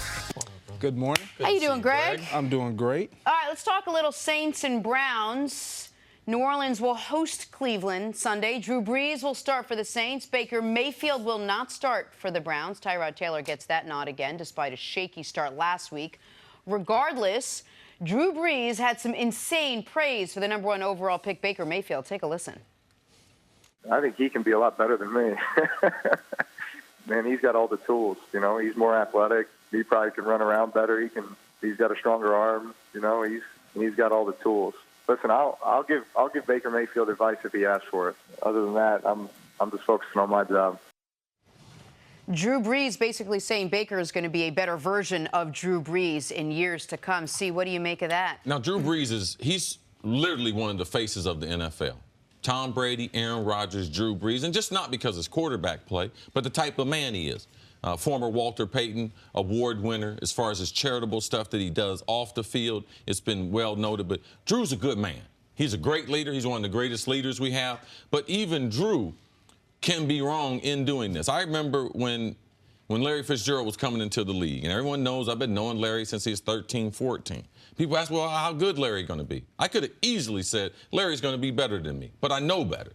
Good morning. How you doing, Greg? I'm doing great. All right, let's talk a little Saints and Browns. New Orleans will host Cleveland Sunday. Drew Brees will start for the Saints. Baker Mayfield will not start for the Browns. Tyrod Taylor gets that nod again, despite a shaky start last week. Regardless, Drew Brees had some insane praise for the number 1 overall pick, Baker Mayfield. Take a listen. I think he can be a lot better than me. Man, he's got all the tools. He's more athletic. He probably can run around better. He's got a stronger arm. He's got all the tools. Listen, I'll give Baker Mayfield advice if he asks for it. Other than that, I'm just focusing on my job. Drew Brees basically saying Baker is going to be a better version of Drew Brees in years to come. See, what do you make of that? Now, Drew Brees he's literally one of the faces of the NFL. Tom Brady, Aaron Rodgers, Drew Brees, and just not because it's quarterback play, but the type of man he is. Former Walter Payton award winner as far as his charitable stuff that he does off the field. It's been well noted, but Drew's a good man. He's a great leader. He's one of the greatest leaders we have. But even Drew can be wrong in doing this. I remember when when Larry Fitzgerald was coming into the league. And everyone knows I've been knowing Larry since he was 13, 14. People ask, well, how good Larry going to be? I could have easily said, Larry's going to be better than me, but I know better.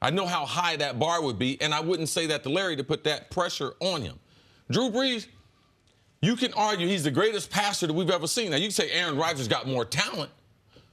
I know how high that bar would be, and I wouldn't say that to Larry to put that pressure on him. Drew Brees, you can argue he's the greatest passer that we've ever seen. Now, you can say Aaron Rodgers got more talent,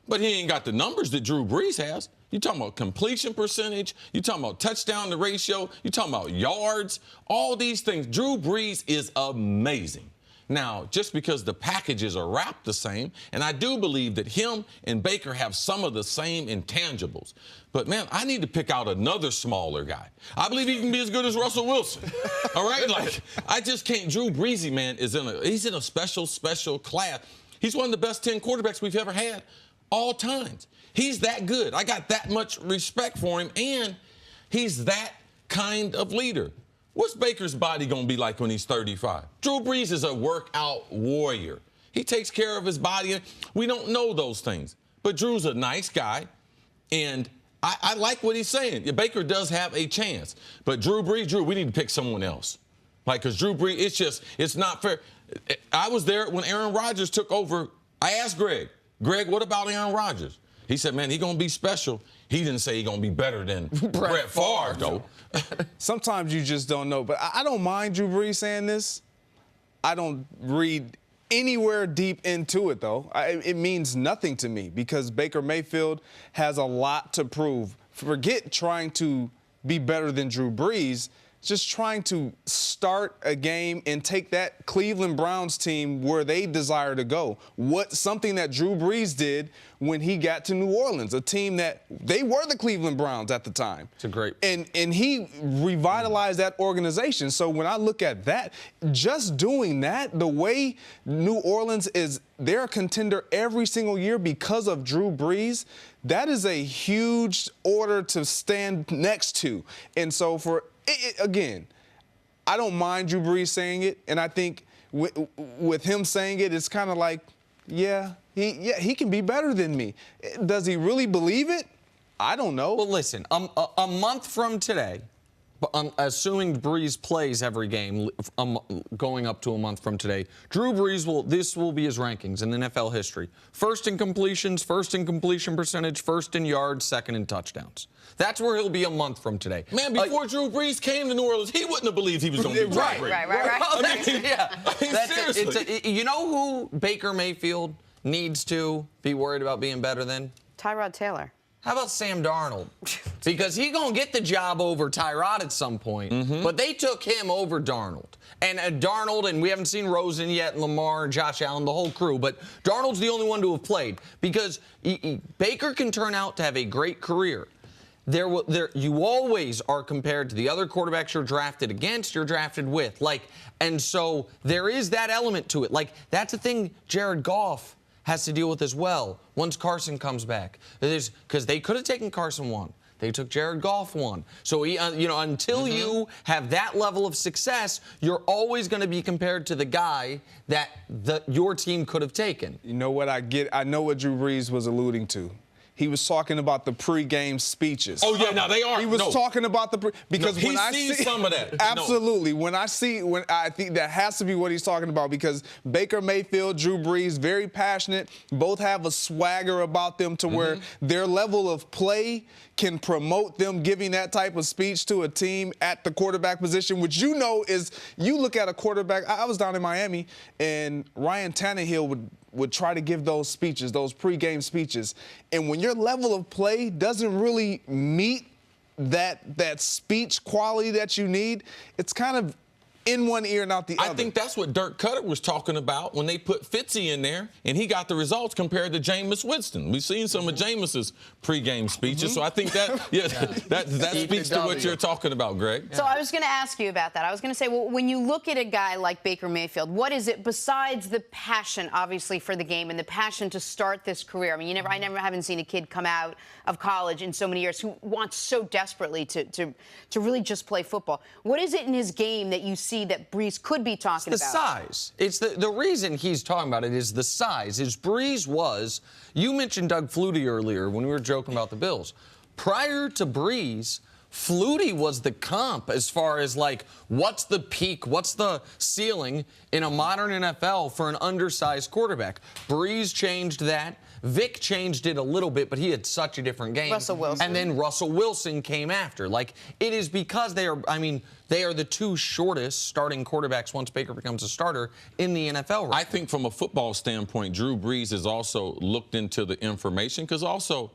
but he ain't got the numbers that Drew Brees has. You're talking about completion percentage. You're talking about touchdown to ratio. You're talking about yards. All these things. Drew Brees is amazing. Now, just because the packages are wrapped the same, and I do believe that him and Baker have some of the same intangibles. But, man, I need to pick out another smaller guy. I believe he can be as good as Russell Wilson. All right? Like, I just can't. Drew Brees, man, he's in a special class. He's one of the best 10 quarterbacks we've ever had all times. He's that good. I got that much respect for him, and he's that kind of leader. What's Baker's body going to be like when he's 35? Drew Brees is a workout warrior. He takes care of his body. We don't know those things. But Drew's a nice guy, and I like what he's saying. Yeah, Baker does have a chance. But Drew, we need to pick someone else. Like, because Drew Brees, it's not fair. I was there when Aaron Rodgers took over. I asked Greg, what about Aaron Rodgers? He said, man, he's going to be special. He didn't say he's going to be better than Brett Favre, though. Sometimes you just don't know. But I don't mind Drew Brees saying this. I don't read anywhere deep into it, though. It means nothing to me because Baker Mayfield has a lot to prove. Forget trying to be better than Drew Brees. Just trying to start a game and take that Cleveland Browns team where they desire to go. Something that Drew Brees did when he got to New Orleans, a team that they were the Cleveland Browns at the time. It's a great. And he revitalized that organization. So when I look at that, just doing that, the way New Orleans is, they're a contender every single year because of Drew Brees. That is a huge order to stand next to. And so again, I don't mind Drew Brees saying it, and I think with him saying it, it's kind of like, he can be better than me. Does he really believe it? I don't know. Well, listen, a month from today, assuming Brees plays every game, going up to a month from today, Drew Brees this will be his rankings in NFL history. First in completions, first in completion percentage, first in yards, second in touchdowns. That's where he'll be a month from today. Man, before Drew Brees came to New Orleans, he wouldn't have believed he was going to be right. seriously. You know who Baker Mayfield needs to be worried about being better than? Tyrod Taylor. How about Sam Darnold? Because he's going to get the job over Tyrod at some point, but they took him over Darnold. And Darnold, and we haven't seen Rosen yet, Lamar, Josh Allen, the whole crew, but Darnold's the only one to have played because Baker can turn out to have a great career. You always are compared to the other quarterbacks you're drafted against, you're drafted with. And so there is that element to it. That's a thing Jared Goff has to deal with as well once Carson comes back. Because they could have taken Carson 1. They took Jared Goff 1. So, until you have that level of success, you're always going to be compared to the guy that your team could have taken. You know what I get? I know what Drew Brees was alluding to. He was talking about the pregame speeches. Oh, yeah, now they are. He was talking about because when I see some of that. Absolutely. When I think that has to be what he's talking about because Baker Mayfield, Drew Brees, very passionate, both have a swagger about them to where their level of play can promote them giving that type of speech to a team at the quarterback position, which you look at a quarterback. I was down in Miami, and Ryan Tannehill would try to give those speeches, those pregame speeches. And when your level of play doesn't really meet that speech quality that you need, it's kind of in one ear and out the other. I think that's what Dirk Cutter was talking about when they put Fitzy in there, and he got the results compared to Jameis Winston. We've seen some of Jameis's pregame speeches, so I think that speaks to what you're talking about, Greg. So I was going to ask you about that. I was going to say, well, when you look at a guy like Baker Mayfield, what is it besides the passion, obviously, for the game and the passion to start this career? I mean, I haven't seen a kid come out of college in so many years who wants so desperately to really just play football. What is it in his game that you see that Brees could be talking about? The size. It's the reason he's talking about it is the size. You mentioned Doug Flutie earlier when we were joking about the Bills. Prior to Brees, Flutie was the comp as far as, like, what's the peak, what's the ceiling in a modern NFL for an undersized quarterback. Brees changed that. Vic changed it a little bit, but he had such a different game. Russell Wilson. And then Russell Wilson came after. Like, it is because they are, I mean, they are the two shortest starting quarterbacks once Baker becomes a starter in the NFL right I think from a football standpoint, Drew Brees has also looked into the information because also,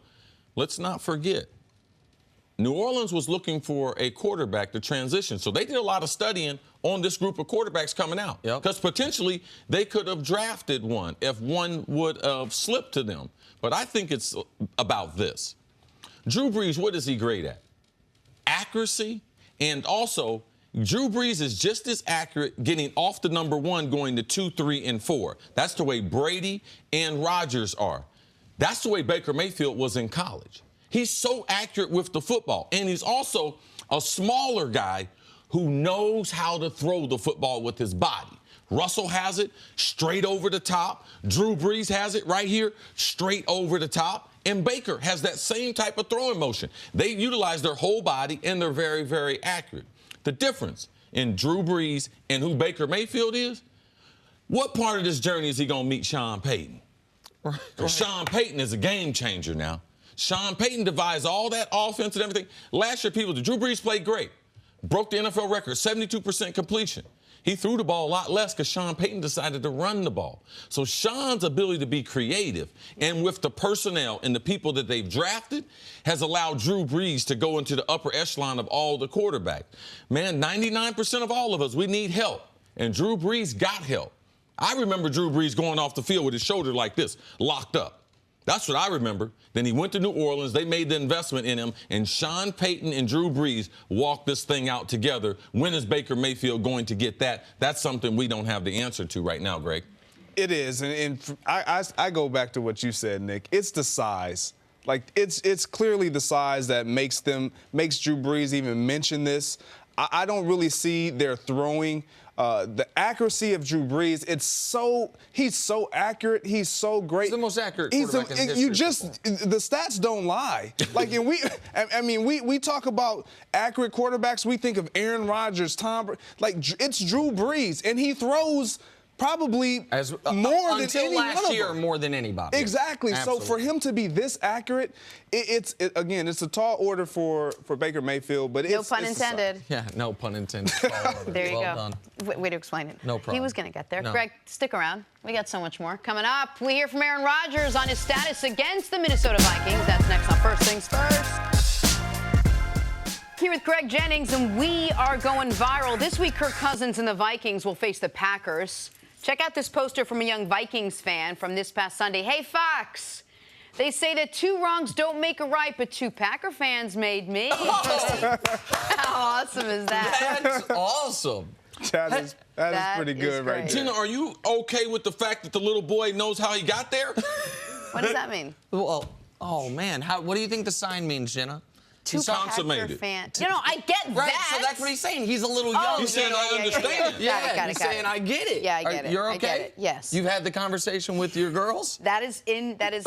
let's not forget, New Orleans was looking for a quarterback to transition. So they did a lot of studying on this group of quarterbacks coming out. Because potentially they could have drafted one if one would have slipped to them. But I think it's about this. Drew Brees, what is he great at? Accuracy. And also, Drew Brees is just as accurate getting off the number 1 going to 2, 3, and 4. That's the way Brady and Rodgers are. That's the way Baker Mayfield was in college. He's so accurate with the football. And he's also a smaller guy who knows how to throw the football with his body. Russell has it straight over the top. Drew Brees has it right here, straight over the top. And Baker has that same type of throwing motion. They utilize their whole body, and they're very, very accurate. The difference in Drew Brees and who Baker Mayfield is, what part of this journey is he going to meet Sean Payton? Because Sean Payton is a game changer now. Sean Payton devised all that offense and everything. Last year, Drew Brees played great. Broke the NFL record, 72% completion. He threw the ball a lot less because Sean Payton decided to run the ball. So Sean's ability to be creative and with the personnel and the people that they've drafted has allowed Drew Brees to go into the upper echelon of all the quarterbacks. Man, 99% of all of us, we need help. And Drew Brees got help. I remember Drew Brees going off the field with his shoulder like this, locked up. That's what I remember. Then he went to New Orleans. They made the investment in him. And Sean Payton and Drew Brees walked this thing out together. When is Baker Mayfield going to get that? That's something we don't have the answer to right now, Greg. It is. And I go back to what you said, Nick. It's the size. Like, it's clearly the size that makes Drew Brees even mention this. I don't really see their throwing. The accuracy of Drew Brees, he's so accurate. He's so great. He's the most accurate quarterback in the history. The stats don't lie. Like, and we talk about accurate quarterbacks. We think of Aaron Rodgers, Tom Brady. Like, it's Drew Brees, and he throws probably more than any until last year, one of them. more than anybody. Exactly. Absolutely. So for him to be this accurate, it's a tall order for Baker Mayfield, but no pun intended. Yeah, no pun intended. There you well go. Done. Way to explain it. No problem. He was going to get there. No. Greg, stick around. We got so much more coming up. We hear from Aaron Rodgers on his status against the Minnesota Vikings. That's next on First Things First. Here with Greg Jennings, and we are going viral. This week, Kirk Cousins and the Vikings will face the Packers. Check out this poster from a young Vikings fan from this past Sunday. Hey, Fox, they say that 2 wrongs don't make a right, but 2 Packer fans made me. Oh. How awesome is that? That's awesome. That is pretty good right there. Jenna, are you okay with the fact that the little boy knows how he got there? What does that mean? Well, oh, man. What do you think the sign means, Jenna? 2 He's consummated. fans. You know, I get Right, that. so that's what he's saying. He's a little young. He said, I understand. Got it, he's saying, I get it. Yeah, I get it. You're I okay? get it. Yes. You've had the conversation with your girls? That is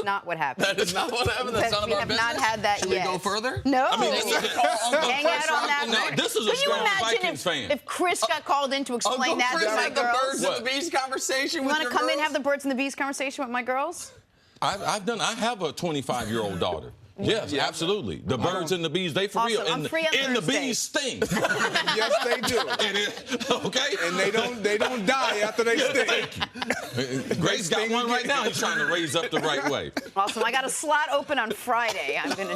not what happened. That is not what happened. That's none of we our have business. not had that Should yet. we go further? No. I mean, this is Hang out on that. No, this is a Can you strong imagine Vikings fan. if Chris got called in to explain Uncle that Chris to my had the girls? birds and the bees conversation You with want your to come in girls? and have the birds and the bees conversation with my girls? I have a 25-year-old daughter. Yes, absolutely. The birds and the bees, they for real. Awesome. I'm free on and the Thursday. bees sting. Yes, they do. Okay? And they don't die after they sting. Greg's got one right now. He's trying to raise up the right way. Awesome. I got a slot open on Friday. I'm gonna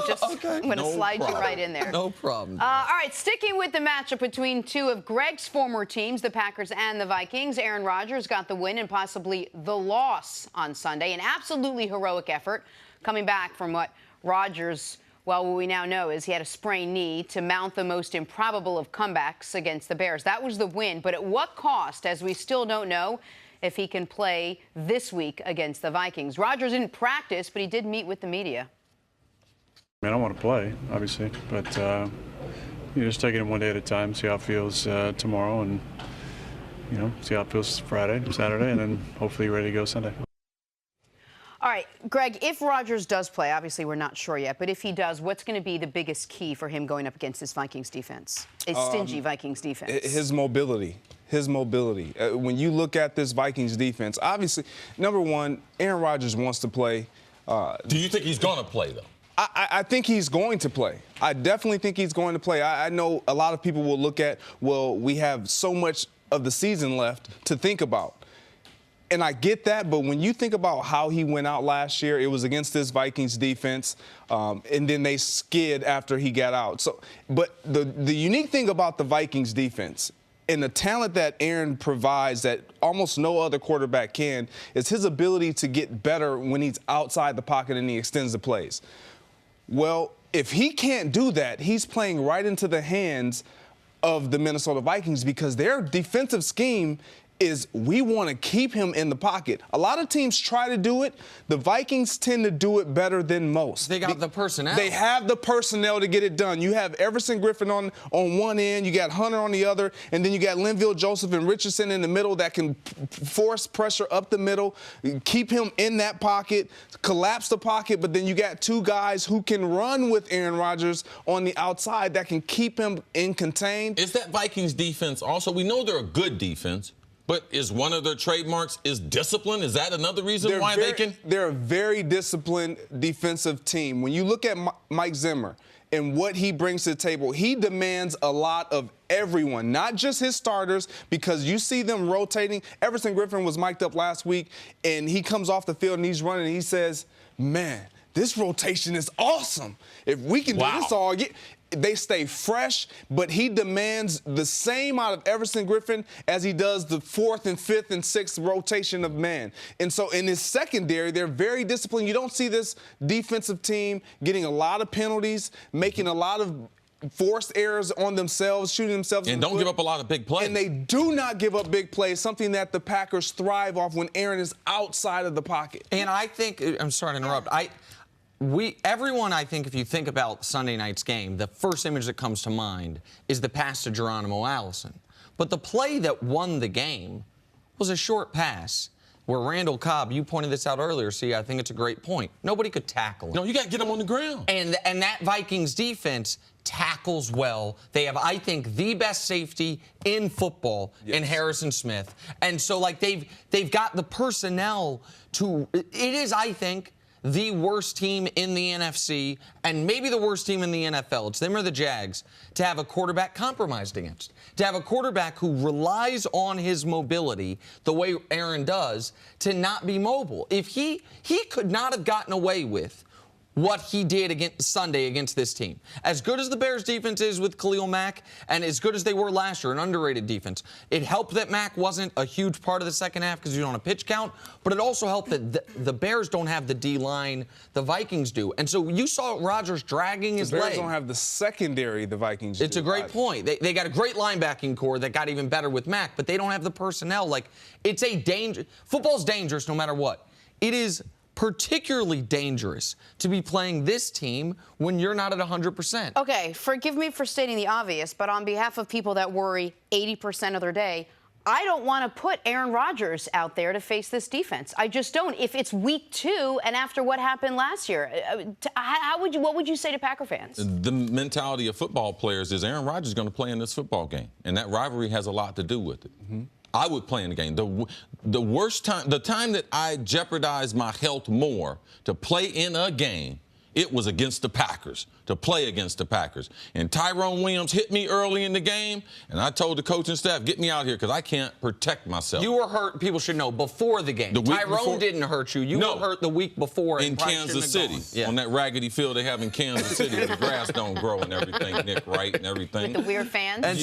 No slide problem. you right in there. No problem. All right, sticking with the matchup between 2 of Greg's former teams, the Packers and the Vikings, Aaron Rodgers got the win and possibly the loss on Sunday. An absolutely heroic effort coming back from what Rodgers, well, what we now know is he had a sprained knee to mount the most improbable of comebacks against the Bears. That was the win, but at what cost, as we still don't know if he can play this week against the Vikings. Rodgers didn't practice, but he did meet with the media. I mean, I want to play, obviously, but just taking it one day at a time, see how it feels tomorrow, and see how it feels Friday, Saturday, and then hopefully ready to go Sunday. All All right, Greg, if Rodgers does play, obviously we're not sure yet, but if he does, what's going to be the biggest key for him going up against this Vikings defense, a stingy Vikings defense? His mobility. When you look at this Vikings defense, obviously, number one, Aaron Rodgers wants to play. Do you think he's going to play, though? I think he's going to play. I definitely think he's going to play. I know a lot of people will look at, well, we have so much of the season left to think about. And I get that, but when you think about how he went out last year, it was against this Vikings defense, and then they skid after he got out. But the unique thing about the Vikings defense and the talent that Aaron provides that almost no other quarterback can is his ability to get better when he's outside the pocket and he extends the plays. Well, if he can't do that, he's playing right into the hands of the Minnesota Vikings because their defensive scheme is we want to keep him in the pocket. A lot of teams try to do it. The Vikings tend to do it better than most. They got the personnel. They have the personnel to get it done. You have Everson Griffin on one end, you got Hunter on the other, and then you got Linville Joseph and Richardson in the middle that can force pressure up the middle, keep him in that pocket, collapse the pocket, but then you got two guys who can run with Aaron Rodgers on the outside that can keep him in contained. Is that Vikings defense also, we know they're a good defense, but is one of their trademarks is discipline? Is that another reason why they can? They're a very disciplined defensive team. When you look at Mike Zimmer and what he brings to the table, he demands a lot of everyone, not just his starters, because you see them rotating. Everson Griffin was mic'd up last week, and he comes off the field and he's running and he says, man, this rotation is awesome. If we can do this all year. They stay fresh, but he demands the same out of Everson Griffin as he does the fourth and fifth and sixth rotation of man. And so in his secondary, they're very disciplined. You don't see this defensive team getting a lot of penalties, making a lot of forced errors on themselves, shooting themselves in the foot. And don't give up a lot of big plays. And they do not give up big plays, something that the Packers thrive off when Aaron is outside of the pocket. And I think, I'm sorry to interrupt, everyone, I think, if you think about Sunday night's game, the first image that comes to mind is the pass to Geronimo Allison. But the play that won the game was a short pass where Randall Cobb, you pointed this out earlier, see, I think it's a great point. Nobody could tackle him. No, you got to get him on the ground. And that Vikings defense tackles well. They have, I think, the best safety in football in Harrison Smith. And so, like, they've got the personnel to, it is, I think, the worst team in the NFC and maybe the worst team in the NFL. It's them or the Jags to have a quarterback compromised against. To have a quarterback who relies on his mobility the way Aaron does to not be mobile. If he could not have gotten away with what he did against Sunday against this team. As good as the Bears defense is with Khalil Mack and as good as they were last year, an underrated defense, it helped that Mack wasn't a huge part of the second half because you're on a pitch count, but it also helped that the Bears don't have the D-line the Vikings do. And so you saw Rodgers dragging his leg. The Bears don't have the secondary the Vikings do. It's a great point. They got a great linebacking core that got even better with Mack, but they don't have the personnel. Like, it's a danger. Football's dangerous no matter what. It is particularly dangerous to be playing this team when you're not at 100%. Okay, forgive me for stating the obvious, but on behalf of people that worry 80% of their day, I don't want to put Aaron Rodgers out there to face this defense. I just don't. If it's week 2 and after what happened last year, what would you say to Packer fans? The mentality of football players is Aaron Rodgers is going to play in this football game, and that rivalry has a lot to do with it. Mm-hmm. I would play in the game. The worst time, the time that I jeopardized my health more to play in a game, it was against the Packers, to play against the Packers. And Tyrone Williams hit me early in the game, and I told the coaching staff, get me out here because I can't protect myself. You were hurt, people should know, before the game. Tyrone didn't hurt you. You were hurt the week before. In Kansas City, on that raggedy field they have in Kansas City where the grass don't grow and everything, Nick Wright and everything. With the weird fans? And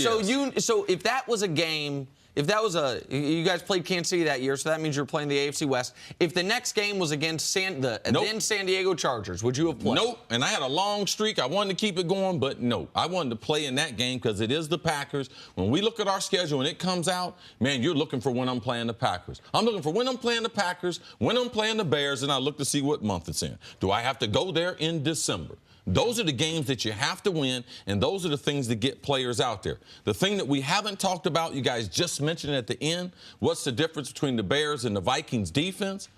so if that was a game, if that was you guys played Kansas City that year, so that means you're playing the AFC West. If the next game was against then San Diego Chargers, would you have played? Nope. And I had a long streak. I wanted to keep it going, but no. I wanted to play in that game because it is the Packers. When we look at our schedule and it comes out, man, you're looking for when I'm playing the Packers. I'm looking for when I'm playing the Packers, when I'm playing the Bears, and I look to see what month it's in. Do I have to go there in December? Those are the games that you have to win, and those are the things that get players out there. The thing that we haven't talked about, you guys just mentioned at the end, what's the difference between the Bears and the Vikings defense?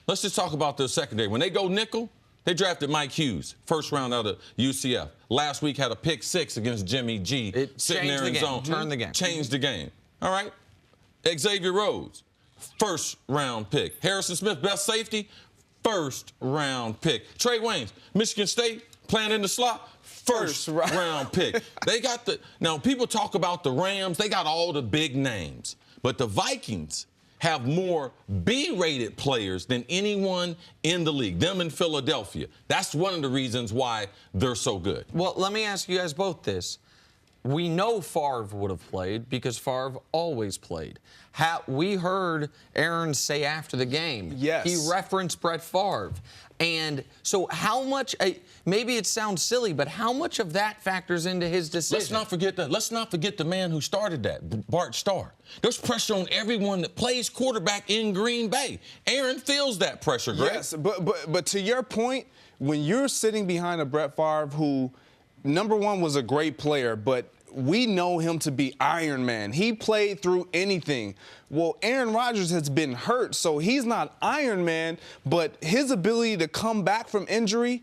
Let's just talk about their secondary. When they go nickel, they drafted Mike Hughes, first round out of UCF. Last week had a pick 6 against Jimmy G. It sitting there in the zone. Turned the game. Changed the game. All right. Xavier Rhodes, first round pick. Harrison Smith, best safety, first round pick. Trey Waynes, Michigan State, playing in the slot, first round pick. They got now people talk about the Rams, they got all the big names. But the Vikings have more B-rated players than anyone in the league, them in Philadelphia. That's one of the reasons why they're so good. Well, let me ask you guys both this. We know Favre would have played because Favre always played. We heard Aaron say after the game, yes, he referenced Brett Favre. And so how much, maybe it sounds silly, but how much of that factors into his decision? Let's not forget that. Let's not forget the man who started that, Bart Starr. There's pressure on everyone that plays quarterback in Green Bay. Aaron feels that pressure, Greg. Yes, but to your point, when you're sitting behind a Brett Favre who, number one, was a great player, but we know him to be Iron Man. He played through anything. Well, Aaron Rodgers has been hurt, so he's not Iron Man, but his ability to come back from injury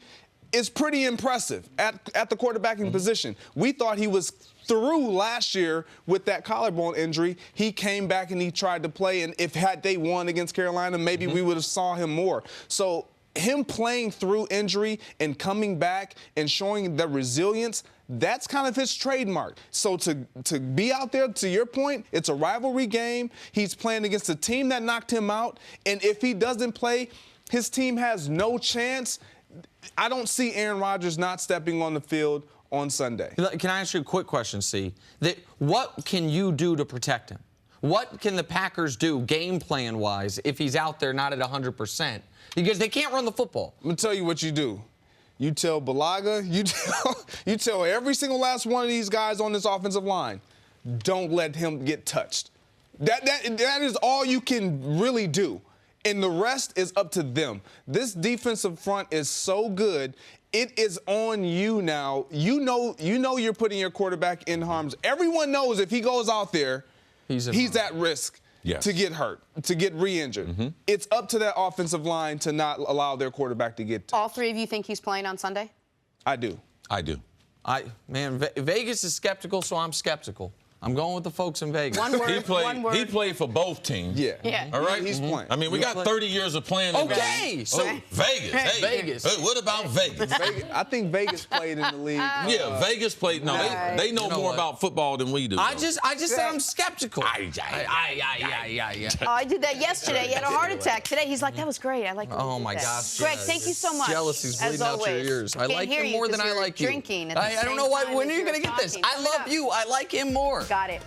is pretty impressive at the quarterbacking position. We thought he was through last year with that collarbone injury. He came back and he tried to play, and had they won against Carolina, maybe we would have saw him more. So him playing through injury and coming back and showing the resilience, that's kind of his trademark. So to be out there, to your point, it's a rivalry game. He's playing against a team that knocked him out. And if he doesn't play, his team has no chance. I don't see Aaron Rodgers not stepping on the field on Sunday. Can I ask you a quick question, C? What can you do to protect him? What can the Packers do game plan-wise if he's out there not at 100%? Because they can't run the football. I'm going to tell you what you do. You tell Balaga, you tell every single last one of these guys on this offensive line, don't let him get touched. That is all you can really do. And the rest is up to them. This defensive front is so good. It is on you now. You know you're putting your quarterback in harm's. Everyone knows if he goes out there, he's at risk. Yes. To get hurt, to get re-injured. It's up to that offensive line to not allow their quarterback to get touched. All three of you think he's playing on Sunday? I do. I do. Vegas is skeptical, so I'm skeptical. I'm going with the folks in Vegas. One word, one word. He played for both teams. Yeah. All right? He's playing. I mean, we got 30 years of playing. Okay. So Vegas. Hey, Vegas. What about Vegas? I think Vegas played in the league. Yeah, Vegas played. No, they know more about football than we do. I just said I'm skeptical. I did that yesterday. He had a heart attack. Today, he's like, that was great. I like that. Oh, my gosh. Greg, thank you so much. Jealousy's as bleeding out your always. ears. I Can't like hear him you more than 'cause I you're like you. drinking at the I don't know same time when as you're going to you're get this. talking. I love you. I like him more. Got it.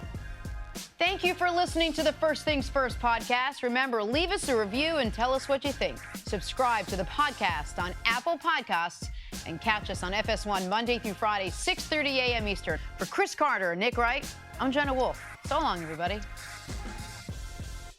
Thank you for listening to the First Things First podcast. Remember, leave us a review and tell us what you think. Subscribe to the podcast on Apple Podcasts and catch us on FS1 Monday through Friday, 6:30 a.m. Eastern. For Cris Carter and Nick Wright, I'm Jenna Wolfe. So long, everybody.